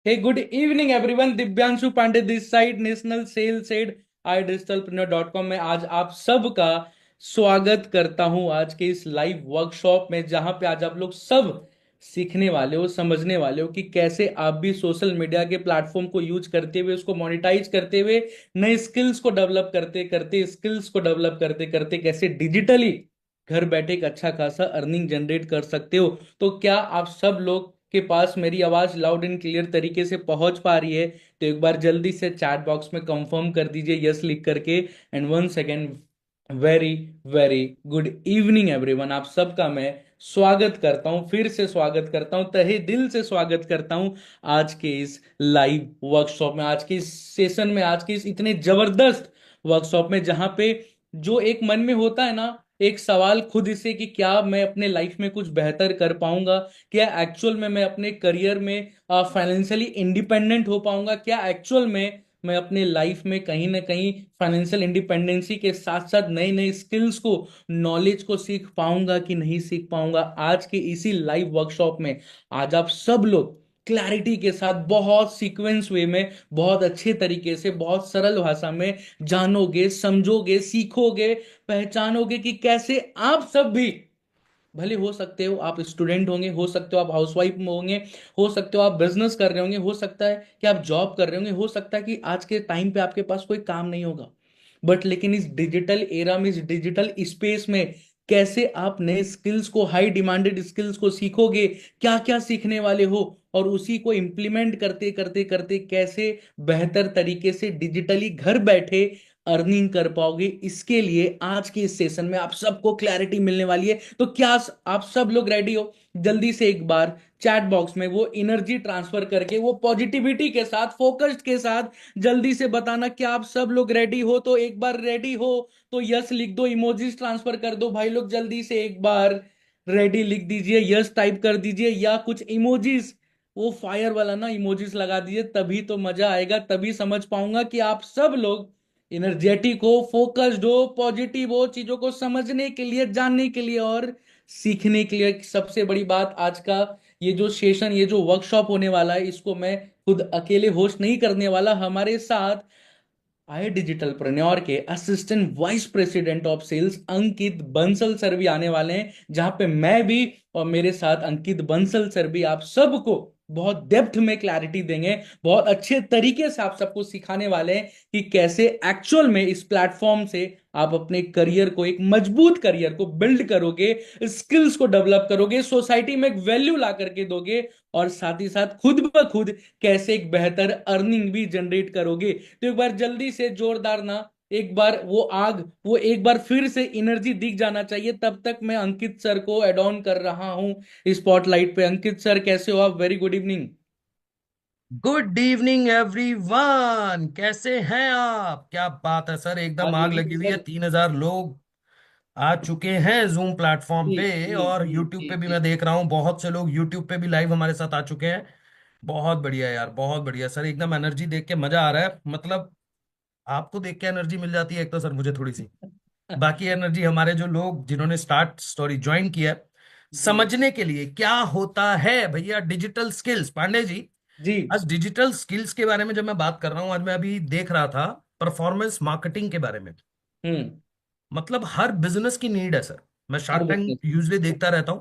Hey, good evening everyone. Divyanshu Pandey this side, national sales head idigitalpreneur.com में आज आप सबका स्वागत करता हूं आज के इस लाइव वर्कशॉप में, जहां पे आज आप लोग सब सीखने वाले हो, समझने वाले हो कि कैसे आप भी सोशल मीडिया के प्लेटफॉर्म को यूज करते हुए, उसको मोनेटाइज करते हुए, नए स्किल्स को डेवलप करते करते, स्किल्स को डेवलप करते करते कैसे डिजिटली घर बैठे एक अच्छा खासा अर्निंग जनरेट कर सकते हो। तो क्या आप सब लोग के पास मेरी आवाज लाउड एंड क्लियर तरीके से पहुंच पा रही है? तो एक बार जल्दी से चैट बॉक्स में कंफर्म कर दीजिए यस लिख करके। And one second, very very good evening everyone. आप सबका मैं स्वागत करता हूं, फिर से स्वागत करता हूं, तहे दिल से स्वागत करता हूं आज के इस लाइव वर्कशॉप में, आज के इस सेशन में, आज के इस इतने जबरदस्त वर्कशॉप में, जहां पे जो एक मन में होता है ना, एक सवाल खुद से कि क्या मैं अपने लाइफ में कुछ बेहतर कर पाऊंगा, क्या एक्चुअल में मैं अपने करियर में फाइनेंशियली इंडिपेंडेंट हो पाऊंगा, क्या एक्चुअल में मैं अपने लाइफ में कहीं ना कहीं फाइनेंशियल इंडिपेंडेंसी के साथ साथ नए नए स्किल्स को, नॉलेज को सीख पाऊंगा कि नहीं सीख पाऊंगा। आज के इसी लाइव वर्कशॉप में आज आप सब लोग क्लैरिटी के साथ, बहुत सीक्वेंस वे में, बहुत अच्छे तरीके से, बहुत सरल भाषा में जानोगे, समझोगे, सीखोगे, पहचानोगे कि कैसे आप सब भी, भले हो सकते हो आप स्टूडेंट होंगे, हो सकते हो आप हाउसवाइफ होंगे, हो सकते हो आप बिजनेस कर रहे होंगे, हो सकता है कि आप जॉब कर रहे होंगे, हो सकता है कि आज के टाइम पे आपके पास कोई काम नहीं होगा, बट लेकिन इस डिजिटल एरा में, इस डिजिटल स्पेस में कैसे आप नए स्किल्स को, हाई डिमांडेड स्किल्स को सीखोगे, क्या क्या सीखने वाले हो, और उसी को इंप्लीमेंट करते करते करते कैसे बेहतर तरीके से डिजिटली घर बैठे अर्निंग कर पाओगे, इसके लिए आज के इस सेशन में आप सबको क्लैरिटी मिलने वाली है। तो क्या आप सब लोग रेडी हो? जल्दी से एक बार चैट बॉक्स में वो एनर्जी ट्रांसफर करके, वो पॉजिटिविटी के साथ, फोकस्ड के साथ जल्दी से बताना कि आप सब लोग रेडी हो। तो एक बार रेडी हो तो यस लिख दो, इमोजीज ट्रांसफर कर दो भाई लोग, जल्दी से एक बार रेडी लिख दीजिए, यस टाइप कर दीजिए, या कुछ इमोजीज, वो फायर वाला ना इमोजीज लगा दीजिए, तभी तो मजा आएगा, तभी समझ पाऊंगा कि आप सब लोग एनर्जेटिक हो, फोकस्ड हो, पॉजिटिव हो, चीजों को समझने के लिए, जानने के लिए और सीखने के लिए। सबसे बड़ी बात, आज का ये जो सेशन, ये जो वर्कशॉप होने वाला है, इसको मैं खुद अकेले होस्ट नहीं करने वाला। हमारे साथ आई डिजिटल प्रेन्योर के assistant vice president of sales Ankit Bansal sir भी आने वाले हैं, जहां पे मैं भी और मेरे साथ अंकित बंसल सर भी आप सबको बहुत डेप्थ में क्लैरिटी देंगे, बहुत अच्छे तरीके से आप सबको सिखाने वाले हैं कि कैसे एक्चुअल में इस प्लेटफॉर्म से आप अपने करियर को, एक मजबूत करियर को बिल्ड करोगे, स्किल्स को डेवलप करोगे, सोसाइटी में एक वैल्यू ला करके दोगे, और साथ ही साथ खुद ब खुद कैसे एक बेहतर अर्निंग भी जनरेट करोगे। तो एक बार जल्दी से जोरदार ना, एक बार वो आग, वो एक बार फिर से एनर्जी दिख जाना चाहिए। तब तक मैं अंकित सर को एड ऑन कर रहा हूं स्पॉटलाइट पे। अंकित सर कैसे हो आप? Very good evening. Good evening everyone. कैसे हैं आप? क्या बात है सर, एकदम आज आग इवनिंग लगी हुई है। सर। 3,000 लोग आ चुके हैं जूम प्लेटफॉर्म जी पे, जी और जी यूट्यूब जी पे भी जी। मैं देख रहा हूँ बहुत से लोग यूट्यूब पे भी लाइव हमारे साथ आ चुके हैं। बहुत बढ़िया यार, बहुत बढ़िया सर, एकदम एनर्जी देख के मजा आ रहा है। मतलब आपको देख के एनर्जी मिल जाती है एक तो सर, मुझे थोड़ी सी। बाकी एनर्जी हमारे जो लोग जिन्होंने स्टार्ट स्टोरी ज्वाइन किया है, जी समझने के लिए क्या होता है भैया डिजिटल स्किल्स। पांडे जी, जी। आज डिजिटल स्किल्स के बारे में जब मैं बात कर रहा हूं, आज मैं अभी देख रहा था परफॉर्मेंस मार्केटिंग के बारे में। हम्म। मतलब हर बिजनेस की नीड है सर। मैं हर शार्क टैंक बिजनेस में। यूजली देखता रहता हूं।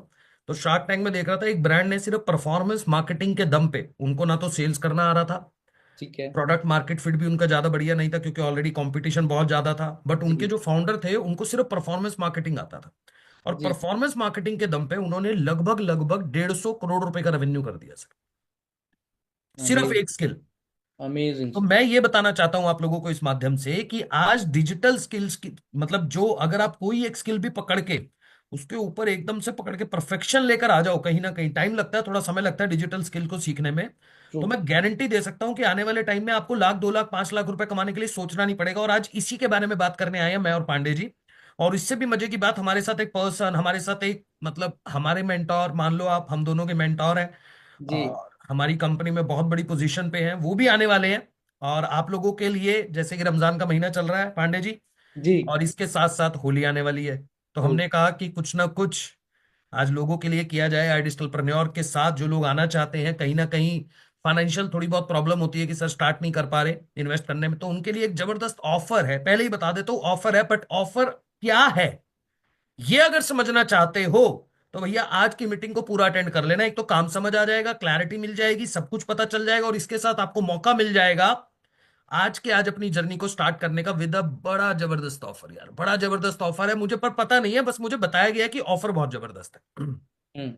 तो शार्क टैंक में देख रहा था, एक ब्रांड ने सिर्फ परफॉर्मेंस मार्केटिंग के दम पे, उनको ना तो सेल्स करना आ रहा था, ठीक है। प्रोडक्ट मार्केट फिट भी उनका ज्यादा बढ़िया नहीं था क्योंकि ऑलरेडी कंपटीशन बहुत ज्यादा था, बट उनके जी जो फाउंडर थे उनको सिर्फ परफॉर्मेंस मार्केटिंग आता था। और जी। परफॉर्मेंस मार्केटिंग के दम पे उन्होंने लगभग लगभग 150 करोड़ रुपए का रेवेन्यू कर दिया सर, सिर्फ अमेजिंग। एक स्किल। अमेजिंग। तो मैं ये बताना चाहता हूं आप लोगों को इस माध्यम से कि आज डिजिटल स्किल्स की, मतलब जो अगर आप कोई एक स्किल भी पकड़ के उसके ऊपर एकदम से पकड़ के परफेक्शन लेकर आ जाओ, कहीं ना कहीं टाइम लगता है, थोड़ा समय लगता है डिजिटल स्किल को सीखने में। ट्रू। तो मैं गारंटी दे सकता हूं कि आने वाले टाइम में आपको लाख, 2 लाख, 5 लाख रुपए कमाने के लिए सोचना नहीं पड़ेगा। और आज इसी के बारे में बात करने आए हैं मैं और पांडे जी। और इससे भी मजे की बात, हमारे साथ एक पर्सन, हमारे साथ एक, मतलब हमारे मेंटोर, मान लो आप हम दोनों के मेंटोर हैं, जी और हमारी कंपनी में बहुत बड़ी पोजीशन पे हैं, वो भी आने वाले हैं। और आप लोगों के लिए, जैसे कि रमजान का महीना चल रहा है पांडे जी, जी। और इसके साथ साथ होली आने वाली है, तो ट्रू। हमने कहा कि कुछ ना कुछ आज लोगों के लिए किया जाए। आई डिजिटलप्रेन्योर के साथ जो लोग आना चाहते हैं, कहीं ना कहीं फाइनेंशियल थोड़ी बहुत प्रॉब्लम होती है कि सर स्टार्ट नहीं कर पा रहे इन्वेस्ट करने में, तो उनके लिए एक जबरदस्त ऑफर है। पहले ही बता देता हूँ ऑफर है, बट ऑफर क्या है ये अगर समझना चाहते हो तो भैया आज की मीटिंग को पूरा अटेंड कर लेना। एक तो काम समझ आ जाएगा, क्लैरिटी मिल जाएगी, सब कुछ पता चल जाएगा, और इसके साथ आपको मौका मिल जाएगा आज के आज अपनी जर्नी को स्टार्ट करने का विद अ बड़ा जबरदस्त ऑफर। यार बड़ा जबरदस्त ऑफर है, मुझे पर पता नहीं है, बस मुझे बताया गया है कि ऑफर बहुत जबरदस्त है। हम्म।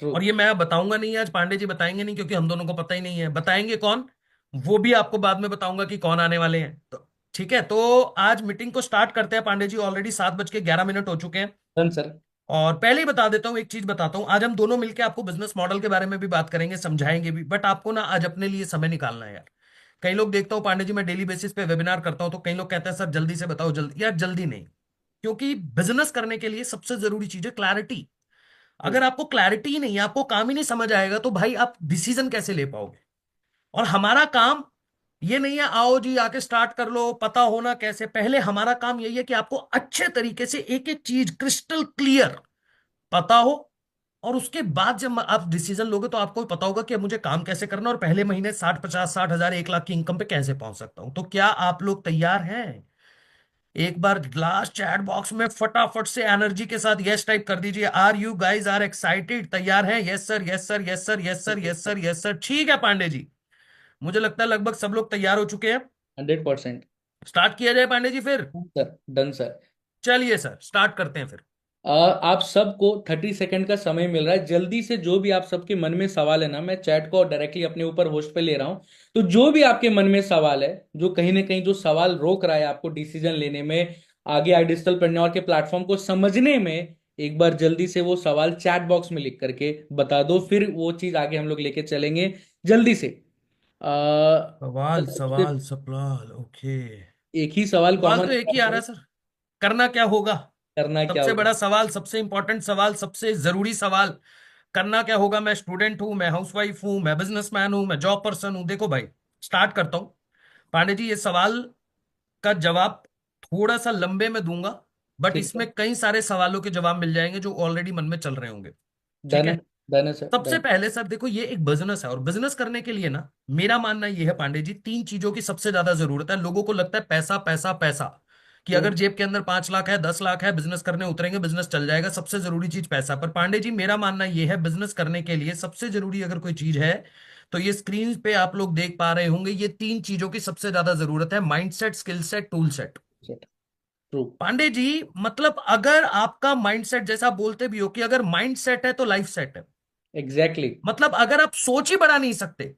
ट्रू। और ये मैं बताऊंगा नहीं आज, पांडे जी बताएंगे नहीं, क्योंकि हम दोनों को पता ही नहीं है। बताएंगे कौन, वो भी आपको बाद में बताऊंगा कि कौन आने वाले हैं। तो ठीक है, तो आज मीटिंग को स्टार्ट करते हैं पांडे जी। ऑलरेडी 7:11 हो चुके हैं। Done sir. और पहले ही बता देता हूँ, एक चीज बताता हूँ, आज हम दोनों मिलकर आपको बिजनेस मॉडल के बारे में भी बात करेंगे, समझाएंगे भी, बट आपको ना आज अपने लिए समय निकालना है यार। कई लोग देखता हूँ पांडे जी, मैं डेली बेसिस पे वेबिनार करता हूँ, तो कई लोग कहते हैं सर जल्दी से बताओ, जल्दी। यार जल्दी नहीं, क्योंकि बिजनेस करने के लिए सबसे जरूरी चीज है क्लैरिटी। ट्रू। अगर आपको क्लैरिटी ही नहीं है, आपको काम ही नहीं समझ आएगा, तो भाई आप डिसीजन कैसे ले पाओगे। और हमारा काम ये नहीं है आओ जी आके स्टार्ट कर लो, पता होना कैसे। पहले हमारा काम यही है कि आपको अच्छे तरीके से एक एक चीज क्रिस्टल क्लियर पता हो, और उसके बाद जब आप डिसीजन लोगे तो आपको भी पता होगा कि मुझे काम कैसे करना है, और पहले महीने 60, 50, 60 हजार 1 लाख की इनकम पे कैसे पहुंच सकता हूं। तो क्या आप लोग तैयार हैं? एक बार लास्ट चैट बॉक्स में फटाफट से एनर्जी के साथ यस टाइप कर दीजिए। Are you guys are excited? तैयार हैं? Yes sir, yes sir, yes sir, yes sir, yes sir, yes sir. ठीक है पांडे जी, मुझे लगता है लगभग सब लोग तैयार हो चुके हैं। 100%। स्टार्ट किया जाए पांडे जी फिर। Sir done sir. चलिए सर स्टार्ट करते हैं फिर। आप सबको 30 सेकंड का समय मिल रहा है। जल्दी से जो भी आप सबके मन में सवाल है ना, मैं चैट को डायरेक्टली अपने ऊपर होस्ट पे ले रहा हूँ। तो जो भी आपके मन में सवाल है, जो कहीं ना कहीं जो सवाल रोक रहा है आपको डिसीजन लेने में, आगे आई डिजिटल प्रेन्योर के प्लेटफॉर्म को समझने में, एक बार जल्दी से वो सवाल चैट बॉक्स में लिख करके बता दो, फिर वो चीज आगे हम लोग लेके चलेंगे जल्दी से। सवाल सबसे सवाल सवाल ओके। एक ही सवाल सवाल कॉमन तो एक ही आ रहा है सर, करना क्या होगा। करना क्या सबसे होगा। बड़ा सवाल, सबसे इंपॉर्टेंट सवाल, सबसे जरूरी सवाल, करना क्या होगा। मैं स्टूडेंट हूं, मैं हाउसवाइफ हूं, मैं बिजनेसमैन हूं, मैं जॉब पर्सन हूं। देखो भाई, स्टार्ट करता हूं। पांडे जी ये सवाल का जवाब थोड़ा सा लंबे में दूंगा, बट ठीक है। इसमें कई सारे सवालों के जवाब मिल जाएंगे जो ऑलरेडी मन में चल रहे होंगे। ठीक डन है। है। डन है सर सबसे डन। पहले सर देखो, ये एक बिजनेस है, और बिजनेस करने के लिए ना मेरा मानना ये है पांडे जी, 3 चीजों की सबसे ज्यादा जरूरत है। लोगों को लगता है पैसा पैसा पैसा, कि ट्रू। अगर जेब के अंदर 5 लाख है, 10 लाख है, बिजनेस करने उतरेंगे बिजनेस चल जाएगा। सबसे जरूरी चीज पैसा। पर पांडे जी मेरा मानना ये है, बिजनेस करने के लिए सबसे जरूरी अगर कोई चीज है, तो ये स्क्रीन पे आप लोग देख पा रहे होंगे, ये 3 चीजों की सबसे ज्यादा जरूरत है। Mindset, skill set, tool set. True. Pandey ji मतलब अगर आपका माइंडसेट, जैसा आप बोलते भी हो कि अगर माइंड सेट है तो लाइफ सेट है। एग्जैक्टली। मतलब अगर आप सोच ही बढ़ा नहीं सकते।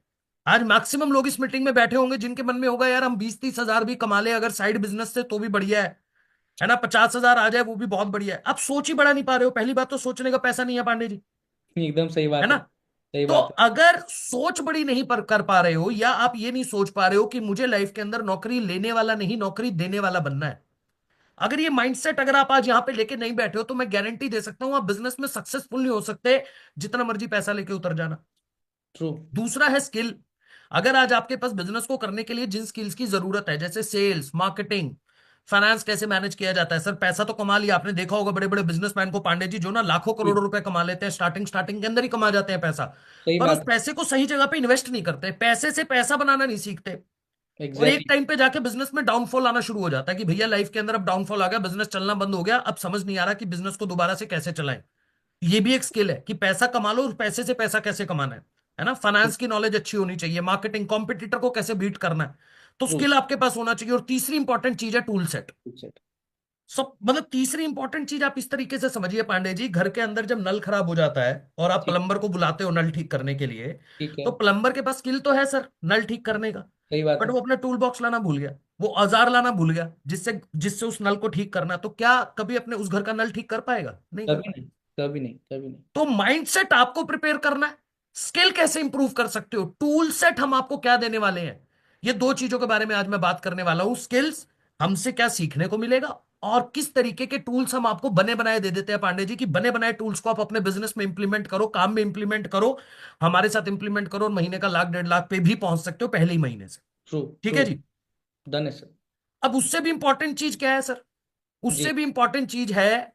आज मैक्सिमम लोग इस मीटिंग में बैठे होंगे जिनके मन में होगा यार हम 20-30 हजार भी कमा ले अगर साइड बिजनेस से तो भी बढ़िया है ना, 50 हजार आ जाए वो भी बहुत बढ़िया है। आप सोच ही बढ़ा नहीं पा रहे हो। पहली बात तो सोचने का पैसा नहीं है पांडे जी, एकदम सही है बात ना। है। सही तो बात है। अगर सोच बड़ी नहीं पर कर पा रहे हो, या आप ये नहीं सोच पा रहे हो कि मुझे लाइफ के अंदर नौकरी लेने वाला नहीं नौकरी देने वाला बनना है, अगर ये माइंडसेट अगर आप आज यहां पे लेके नहीं बैठे हो, तो मैं गारंटी दे सकता हूं आप बिजनेस में सक्सेसफुल नहीं हो सकते, जितना मर्जी पैसा लेके उतर जाना। ट्रू। दूसरा है स्किल। अगर आज आपके पास बिजनेस को करने के लिए जिन स्किल्स की जरूरत है, जैसे सेल्स, मार्केटिंग, फाइनेंस कैसे मैनेज किया जाता है। सर पैसा तो कमा लिया, आपने देखा होगा बड़े बड़े बिजनेसमैन को पांडे जी, जो ना लाखों करोड़ों रुपए कमा लेते हैं, स्टार्टिंग स्टार्टिंग के अंदर ही कमा जाते हैं पैसा। सही पर उस बात पैसे को सही जगह पे इन्वेस्ट नहीं करते, पैसे से पैसा बनाना नहीं सीखते। है। और एक एग्जैक्टली। टाइम पे जाके बिजनेस में डाउनफॉल आना शुरू हो जाता है कि भैया लाइफ के अंदर अब डाउनफॉल आ गया, बिजनेस चलना बंद हो गया, अब समझ नहीं आ रहा कि बिजनेस को दोबारा से कैसे चलाएं। ये भी एक स्किल है कि पैसा कमा लो, और पैसे से पैसा कैसे कमाना है ना। फाइनेंस की नॉलेज अच्छी होनी चाहिए, मार्केटिंग, कॉम्पिटिटर को कैसे बीट करना है, तो ट्रू। स्किल आपके पास होना चाहिए। और तीसरी इंपॉर्टेंट चीज है टूल सेट। सेट। सब मतलब तीसरी इंपॉर्टेंट चीज आप इस तरीके से समझिए पांडे जी, घर के अंदर जब नल खराब हो जाता है और आप ठीक। प्लम्बर को बुलाते हो नल ठीक करने के लिए, ठीक है। तो प्लम्बर के पास स्किल तो है सर नल ठीक करने का, सही बात बट है। वो अपना टूल बॉक्स लाना भूल गया, वो औजार लाना भूल गया जिससे जिससे उस नल को ठीक करना। तो क्या कभी अपने उस घर का नल ठीक कर पाएगा? नहीं कर कभी पाएगा। नहीं। कभी नहीं। कभी नहीं। तो माइंडसेट आपको प्रिपेयर करना है। स्किल कैसे इंप्रूव कर सकते हो, टूल सेट हम आपको क्या देने वाले हैं, ये 2 चीजों के बारे में आज मैं बात करने वाला हूं। स्किल्स, हमसे क्या सीखने को मिलेगा, और किस तरीके के टूल्स हम आपको बने बनाए दे देते हैं पांडे जी, की बने बनाए टूल्स को आप अपने बिजनेस में इंप्लीमेंट करो, काम में इंप्लीमेंट करो, हमारे साथ इंप्लीमेंट करो, और महीने का लाख 1.5 लाख पे भी पहुंच सकते हो पहले ही महीने से। ट्रू। ठीक ट्रू। है जी। डन है सर। अब उससे भी इंपॉर्टेंट चीज क्या है सर, जी। उससे भी इंपॉर्टेंट चीज है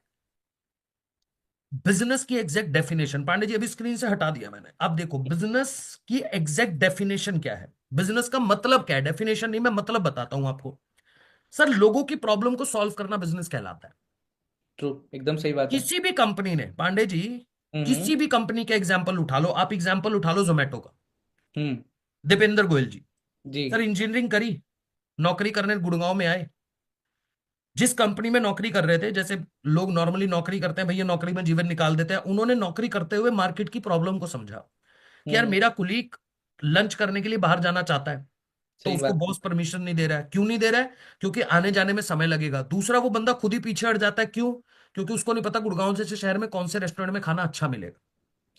बिजनेस की एग्जैक्ट डेफिनेशन पांडे जी अभी स्क्रीन से हटा दिया मैंने, अब देखो बिजनेस की एग्जैक्ट डेफिनेशन क्या है, बिजनेस का मतलब क्या है, डेफिनेशन नहीं, मैं मतलब बताता हूं आपको। सर लोगों की प्रॉब्लम को सॉल्व करना बिजनेस कहलाता है। ट्रू, एकदम सही बात है। किसी भी कंपनी ने पांडे जी, हम्म। किसी भी कंपनी का एग्जाम्पल उठा लो, आप एग्जाम्पल उठा लो जोमेटो का, हम्म। दीपेंद्र गोयल जी। जी। सर इंजीनियरिंग करी, नौकरी करने गुड़गांव में आए, जिस कंपनी में नौकरी कर रहे थे, जैसे लोग नॉर्मली नौकरी करते हैं भैया, नौकरी में जीवन निकाल देते हैं, उन्होंने नौकरी करते हुए मार्केट की प्रॉब्लम को समझा कि यार हम्म। मेरा कुलीग लंच करने के लिए बाहर जाना चाहता है, तो सही उसको बात है। बॉस परमिशन नहीं दे रहा है, क्यों नहीं दे रहा है? क्योंकि आने जाने में समय लगेगा। दूसरा, वो बंदा खुद ही पीछे हट जाता है, क्यों? क्योंकि उसको नहीं पता गुड़गांव जैसे शहर में कौन से रेस्टोरेंट में खाना अच्छा मिलेगा,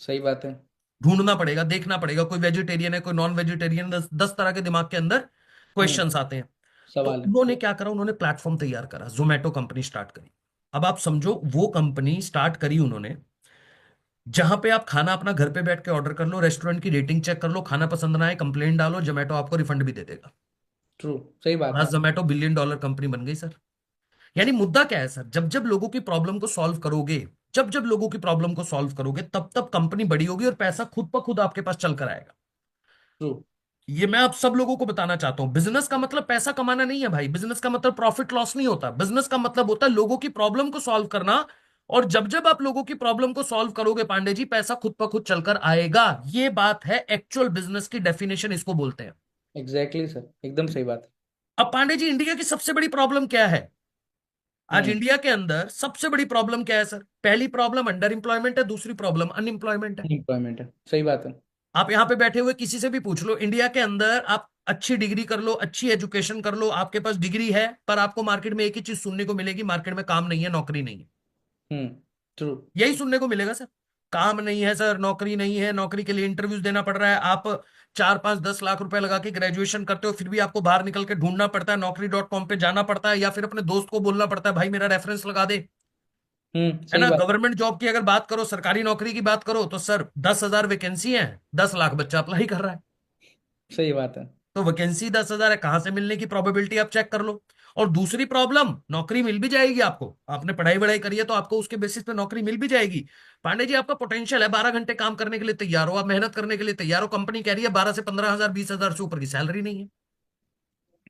सही बात है। ढूंढना पड़ेगा, देखना पड़ेगा, कोई वेजिटेरियन है कोई नॉन वेजिटेरियन, 10 तरह के दिमाग के अंदर हम्म। क्वेश्चंस आते हैं। तो सवाल है। उन्होंने क्या करा, उन्होंने प्लेटफॉर्म तैयार करा, जोमेटो कंपनी स्टार्ट करी। अब आप समझो, वो कंपनी स्टार्ट करी उन्होंने जहां पे आप खाना अपना घर पे बैठ के ऑर्डर कर लो, रेस्टोरेंट की रेटिंग चेक कर लो, खाना पसंद ना आए कंप्लेंट डालो, जोमेटो आपको रिफंड भी दे देगा। ट्रू, सही बात आज है। जोमेटो $1 बिलियन कंपनी बन गई सर। यानी मुद्दा क्या है सर, जब जब लोगों की प्रॉब्लम को सॉल्व करोगे, जब जब लोगों की प्रॉब्लम को सॉल्व करोगे, तब तब कंपनी बड़ी होगी और पैसा खुद ब खुद आपके पास चल कर आएगा। ट्रू। ये मैं आप सब लोगों को बताना चाहता हूं, बिजनेस का मतलब पैसा कमाना नहीं है भाई, बिजनेस का मतलब प्रॉफिट लॉस नहीं होता, बिजनेस का मतलब होता है लोगों की प्रॉब्लम को सॉल्व करना। और जब जब आप लोगों की प्रॉब्लम को सॉल्व करोगे पांडे जी, पैसा खुद ब खुद चलकर आएगा। ये बात है एक्चुअल बिजनेस की डेफिनेशन, इसको बोलते हैं। एग्जैक्टली सर, एकदम सही बात है। अब पांडे जी, इंडिया की सबसे बड़ी प्रॉब्लम क्या है? आज हम्म। इंडिया के अंदर सबसे बड़ी प्रॉब्लम क्या है सर? पहली प्रॉब्लम अंडर एम्प्लॉयमेंट है, दूसरी प्रॉब्लम अनएम्प्लॉयमेंट है। एम्प्लॉयमेंट है, सही बात है। आप यहाँ पे बैठे हुए किसी से भी पूछ लो, इंडिया के अंदर आप अच्छी डिग्री कर लो, अच्छी एजुकेशन कर लो, आपके पास डिग्री है, पर आपको मार्केट में एक ही चीज सुनने को मिलेगी, मार्केट में काम नहीं है, नौकरी नहीं है। हम्म। ट्रू। यही सुनने को मिलेगा सर, काम नहीं है सर, नौकरी नहीं है, नौकरी के लिए इंटरव्यूज देना पड़ रहा है। आप 4 5 10 लाख रुपए लगा के ग्रेजुएशन करते हो, फिर भी आपको बाहर निकल के ढूंढना पड़ता है, नौकरी.com पे जाना पड़ता है, या फिर अपने दोस्त को बोलना पड़ता है भाई मेरा रेफरेंस लगा दे। है सही ना? बात। गवर्नमेंट जॉब की अगर बात करो, सरकारी नौकरी की बात करो, तो सर 10,000 वैकेंसी है, 10 लाख बच्चा अप्लाई कर रहा है। सही बात है। तो वैकेंसी 10,000 है, कहां से मिलने की प्रोबेबिलिटी आप चेक कर लो। और दूसरी प्रॉब्लम, नौकरी मिल भी जाएगी आपको, आपने पढ़ाई वढ़ाई करी है तो आपको उसके बेसिस पे नौकरी मिल भी जाएगी। पांडे जी आपका पोटेंशियल है, 12 घंटे काम करने के लिए तैयार हो, आप मेहनत करने के लिए तैयार हो, कंपनी कह रही है 12 से 15 हजार, 20,000 से ऊपर की सैलरी नहीं है।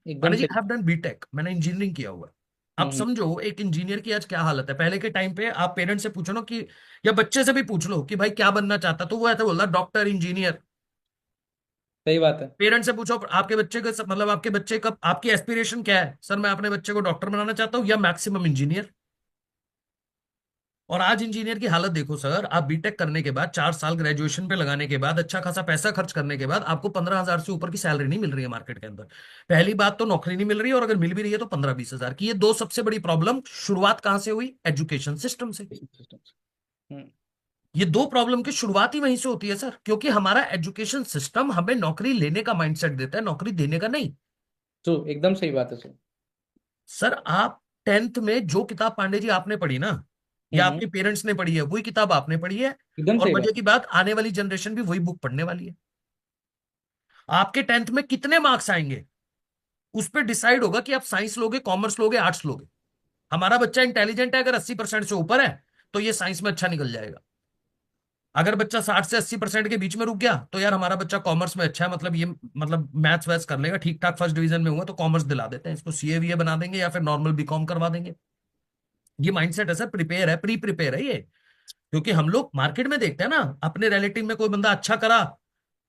एकदम पांडे जी सही। हैव डन बीटेक, मैंने इंजीनियरिंग किया हुआ है। आप हम्म। समझो एक इंजीनियर की आज क्या हालत है। पहले के टाइम पे आप पेरेंट्स से पूछो ना कि, या बच्चे से भी पूछ लो कि भाई क्या बनना चाहता, तो वो ऐसा बोलता डॉक्टर इंजीनियर। सही बात है। पेरेंट्स से पूछो आपके बच्चे का मतलब आपके बच्चे का आपकी एस्पिरेशन क्या है, सर मैं अपने बच्चे को डॉक्टर बनाना चाहता हूँ या मैक्सिमम इंजीनियर। और आज इंजीनियर की हालत देखो सर, आप बीटेक करने के बाद 4 साल ग्रेजुएशन पे लगाने के बाद, अच्छा खासा पैसा खर्च करने के बाद, आपको 15,000 से ऊपर की सैलरी नहीं मिल रही है मार्केट के अंदर। पहली बात तो नौकरी नहीं मिल रही है, और अगर मिल भी रही है तो 15 20 हजार की। ये दो सबसे बड़ी प्रॉब्लम शुरुआत कहां से हुई? एजुकेशन सिस्टम से। हम्म। ये दो प्रॉब्लम की शुरुआत ही वहीं से होती है सर, क्योंकि हमारा एजुकेशन सिस्टम हमें नौकरी लेने का माइंडसेट देता है, नौकरी देने का नहीं। ट्रू, एकदम सही बात है सर। सर आप 10th में जो किताब पांडे जी आपने पढ़ी ना, या हम्म। आपके पेरेंट्स ने पढ़ी है, वही किताब आपने पढ़ी है। एकदम और सही मजे बात। की बात, आने वाली जनरेशन भी वही बुक पढ़ने वाली है। आपके 10th में कितने मार्क्स आएंगे, उस पर डिसाइड होगा कि आप साइंस लोगे, कॉमर्स लोगे, आर्ट्स लोगे। हमारा बच्चा इंटेलिजेंट है, अगर 80% से ऊपर है तो ये साइंस में अच्छा निकल जाएगा। अगर बच्चा 60 से 80% के बीच में रुक गया, तो यार हमारा बच्चा कॉमर्स में अच्छा है, मतलब ये मतलब मैथ्स वैथ्स कर लेगा ठीक ठाक, फर्स्ट डिवीजन में हुआ तो कॉमर्स दिला देते हैं इसको, सीए वीए बना देंगे या फिर नॉर्मल बीकॉम करवा देंगे। ये माइंडसेट है सर, प्रिपेयर है, प्री प्रिपेयर है ये। क्योंकि हम लोग मार्केट में देखते हैं ना, अपने रिलेटिव में कोई बंदा अच्छा करा,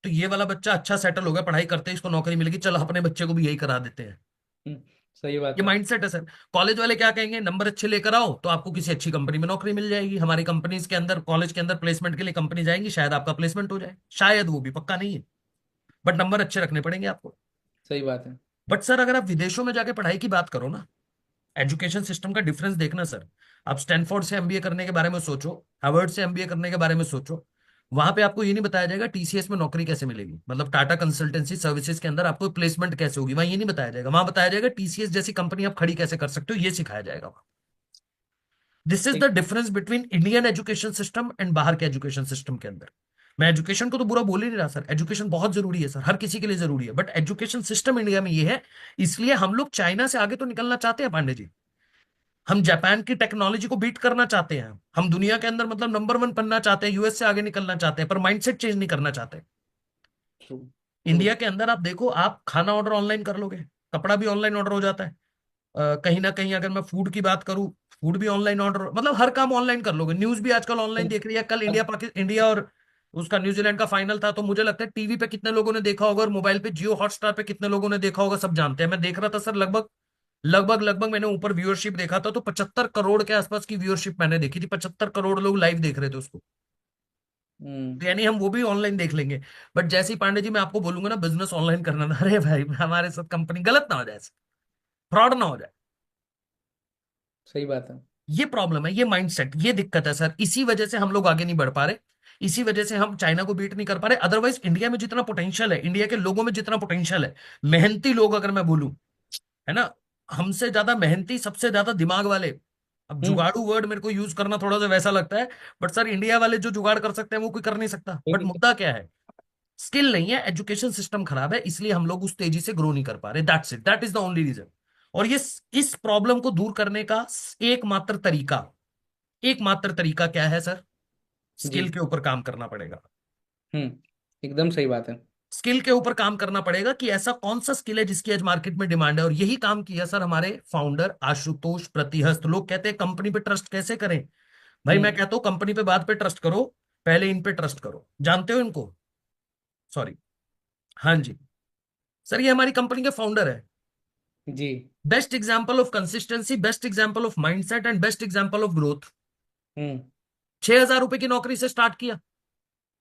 तो ये वाला बच्चा अच्छा सेटल हो गया, पढ़ाई करते हैं, इसको नौकरी मिलेगी, चलो अपने बच्चे को भी यही करा देते हैं। हम्म। सही बात ये है। माइंडसेट है सर। कॉलेज वाले क्या कहेंगे, नंबर अच्छे लेकर आओ तो आपको किसी अच्छी कंपनी में नौकरी मिल जाएगी, हमारी कंपनीज के अंदर, कॉलेज के अंदर प्लेसमेंट के लिए कंपनी जाएंगी, शायद आपका प्लेसमेंट हो जाए, शायद, वो भी पक्का नहीं है, बट नंबर अच्छे रखने पड़ेंगे आपको। सही बात है। बट सर अगर आप विदेशों में जाके पढ़ाई की बात करो ना, एजुकेशन सिस्टम का डिफरेंस देखना सर। आप स्टैनफोर्ड से एमबीए करने के बारे में सोचो, हार्वर्ड से एमबीए करने के बारे में सोचो, वहां पे आपको ये नहीं बताया जाएगा टीसीएस में नौकरी कैसे मिलेगी, मतलब टाटा कंसल्टेंसी सर्विसेज के अंदर आपको प्लेसमेंट कैसे होगी, वहां ये नहीं बताया जाएगा। वहां बताया जाएगा टीसीएस जैसी कंपनी आप खड़ी कैसे कर सकते हो, ये सिखाया जाएगा वहां। दिस इज द एक। Difference between Indian education system and बाहर के एजुकेशन सिस्टम के अंदर। मैं एजुकेशन को तो बुरा बोल ही नहीं रहा सर, एजुकेशन बहुत जरूरी है सर, हर किसी के लिए जरूरी है, बट एजुकेशन सिस्टम इंडिया में ये है, इसलिए हम लोग चाइना से आगे तो निकलना चाहते हैं पांडे जी। हम जापान की टेक्नोलॉजी को बीट करना चाहते हैं, हम दुनिया के अंदर मतलब नंबर वन बनना चाहते हैं, यूएस से आगे निकलना चाहते हैं, पर माइंडसेट चेंज नहीं करना चाहते। ट्रू। ट्रू। इंडिया के अंदर आप देखो, आप खाना ऑर्डर ऑनलाइन कर लोगे, कपड़ा भी ऑनलाइन ऑर्डर हो जाता है। कहीं ना कहीं अगर मैं फूड की बात करूं, फूड भी ऑनलाइन ऑर्डर, मतलब हर काम ऑनलाइन कर लोगे। न्यूज भी आजकल ऑनलाइन देख रही है। कल इंडिया और उसका न्यूजीलैंड का फाइनल था, तो मुझे लगता है टीवी पे कितने लोगों ने देखा होगा और मोबाइल पे जियो हॉटस्टार पे कितने लोगों ने देखा होगा, सब जानते हैं। मैं देख रहा था सर, लगभग लगभग लगभग मैंने ऊपर व्यूअरशिप देखा था, तो 75 करोड़ के आसपास की व्यूअरशिप मैंने देखी थी। 75 करोड़ लोग लाइव देख रहे थे उसको। हम्म। तो यानी हम वो भी ऑनलाइन देख लेंगे। बट जैसे ही पांडे जी मैं आपको बोलूंगा ना बिजनेस ऑनलाइन करना ना, अरे भाई हमारे साथ कंपनी गलत ना हो जाए, फ्रॉड ना हो जाए। सही बात है। ये प्रॉब्लम है, ये माइंडसेट, ये दिक्कत है सर। इसी वजह से हम लोग आगे नहीं बढ़ पा रहे, इसी वजह से हम चाइना को बीट नहीं कर पा रहे। अदरवाइज इंडिया में जितना पोटेंशियल है, इंडिया के लोगों में जितना पोटेंशियल है, मेहनती लोग अगर मैं बोलूं, है ना, हमसे ज्यादा मेहनती, सबसे ज्यादा दिमाग वाले। अब हम्म। जुगाड़ू वर्ड मेरे को यूज करना थोड़ा सा वैसा लगता है, बट सर इंडिया वाले जो जुगाड़ कर सकते हैं वो कोई कर नहीं सकता। कोई बट नहीं मुद्दा क्या है, स्किल नहीं है, एजुकेशन सिस्टम खराब है, इसलिए हम लोग उस तेजी से ग्रो नहीं कर पा रहे। That's it, that is the only reason. और ये इस प्रॉब्लम को दूर करने का एकमात्र तरीका, एकमात्र तरीका क्या है सर? जी। स्किल के ऊपर काम करना पड़ेगा। हम्म। एकदम सही बात है। स्किल के ऊपर काम करना पड़ेगा कि ऐसा कौन सा स्किल है जिसकी आज मार्केट में डिमांड है। और यही काम किया सर हमारे फाउंडर आशुतोष प्रतिहस्त। लोग कहते हैं कंपनी पे ट्रस्ट कैसे करें, भाई मैं हम्म। कहता हूं कंपनी पे बात पे ट्रस्ट करो, पहले इन पे ट्रस्ट करो। जानते हो इनको? सॉरी, हाँ जी, सर ये हमारी कंपनी के फाउंडर है। जी। Best example of consistency, best example of mindset and best example of growth. Hmm. 6,000 रुपए की नौकरी से स्टार्ट किया,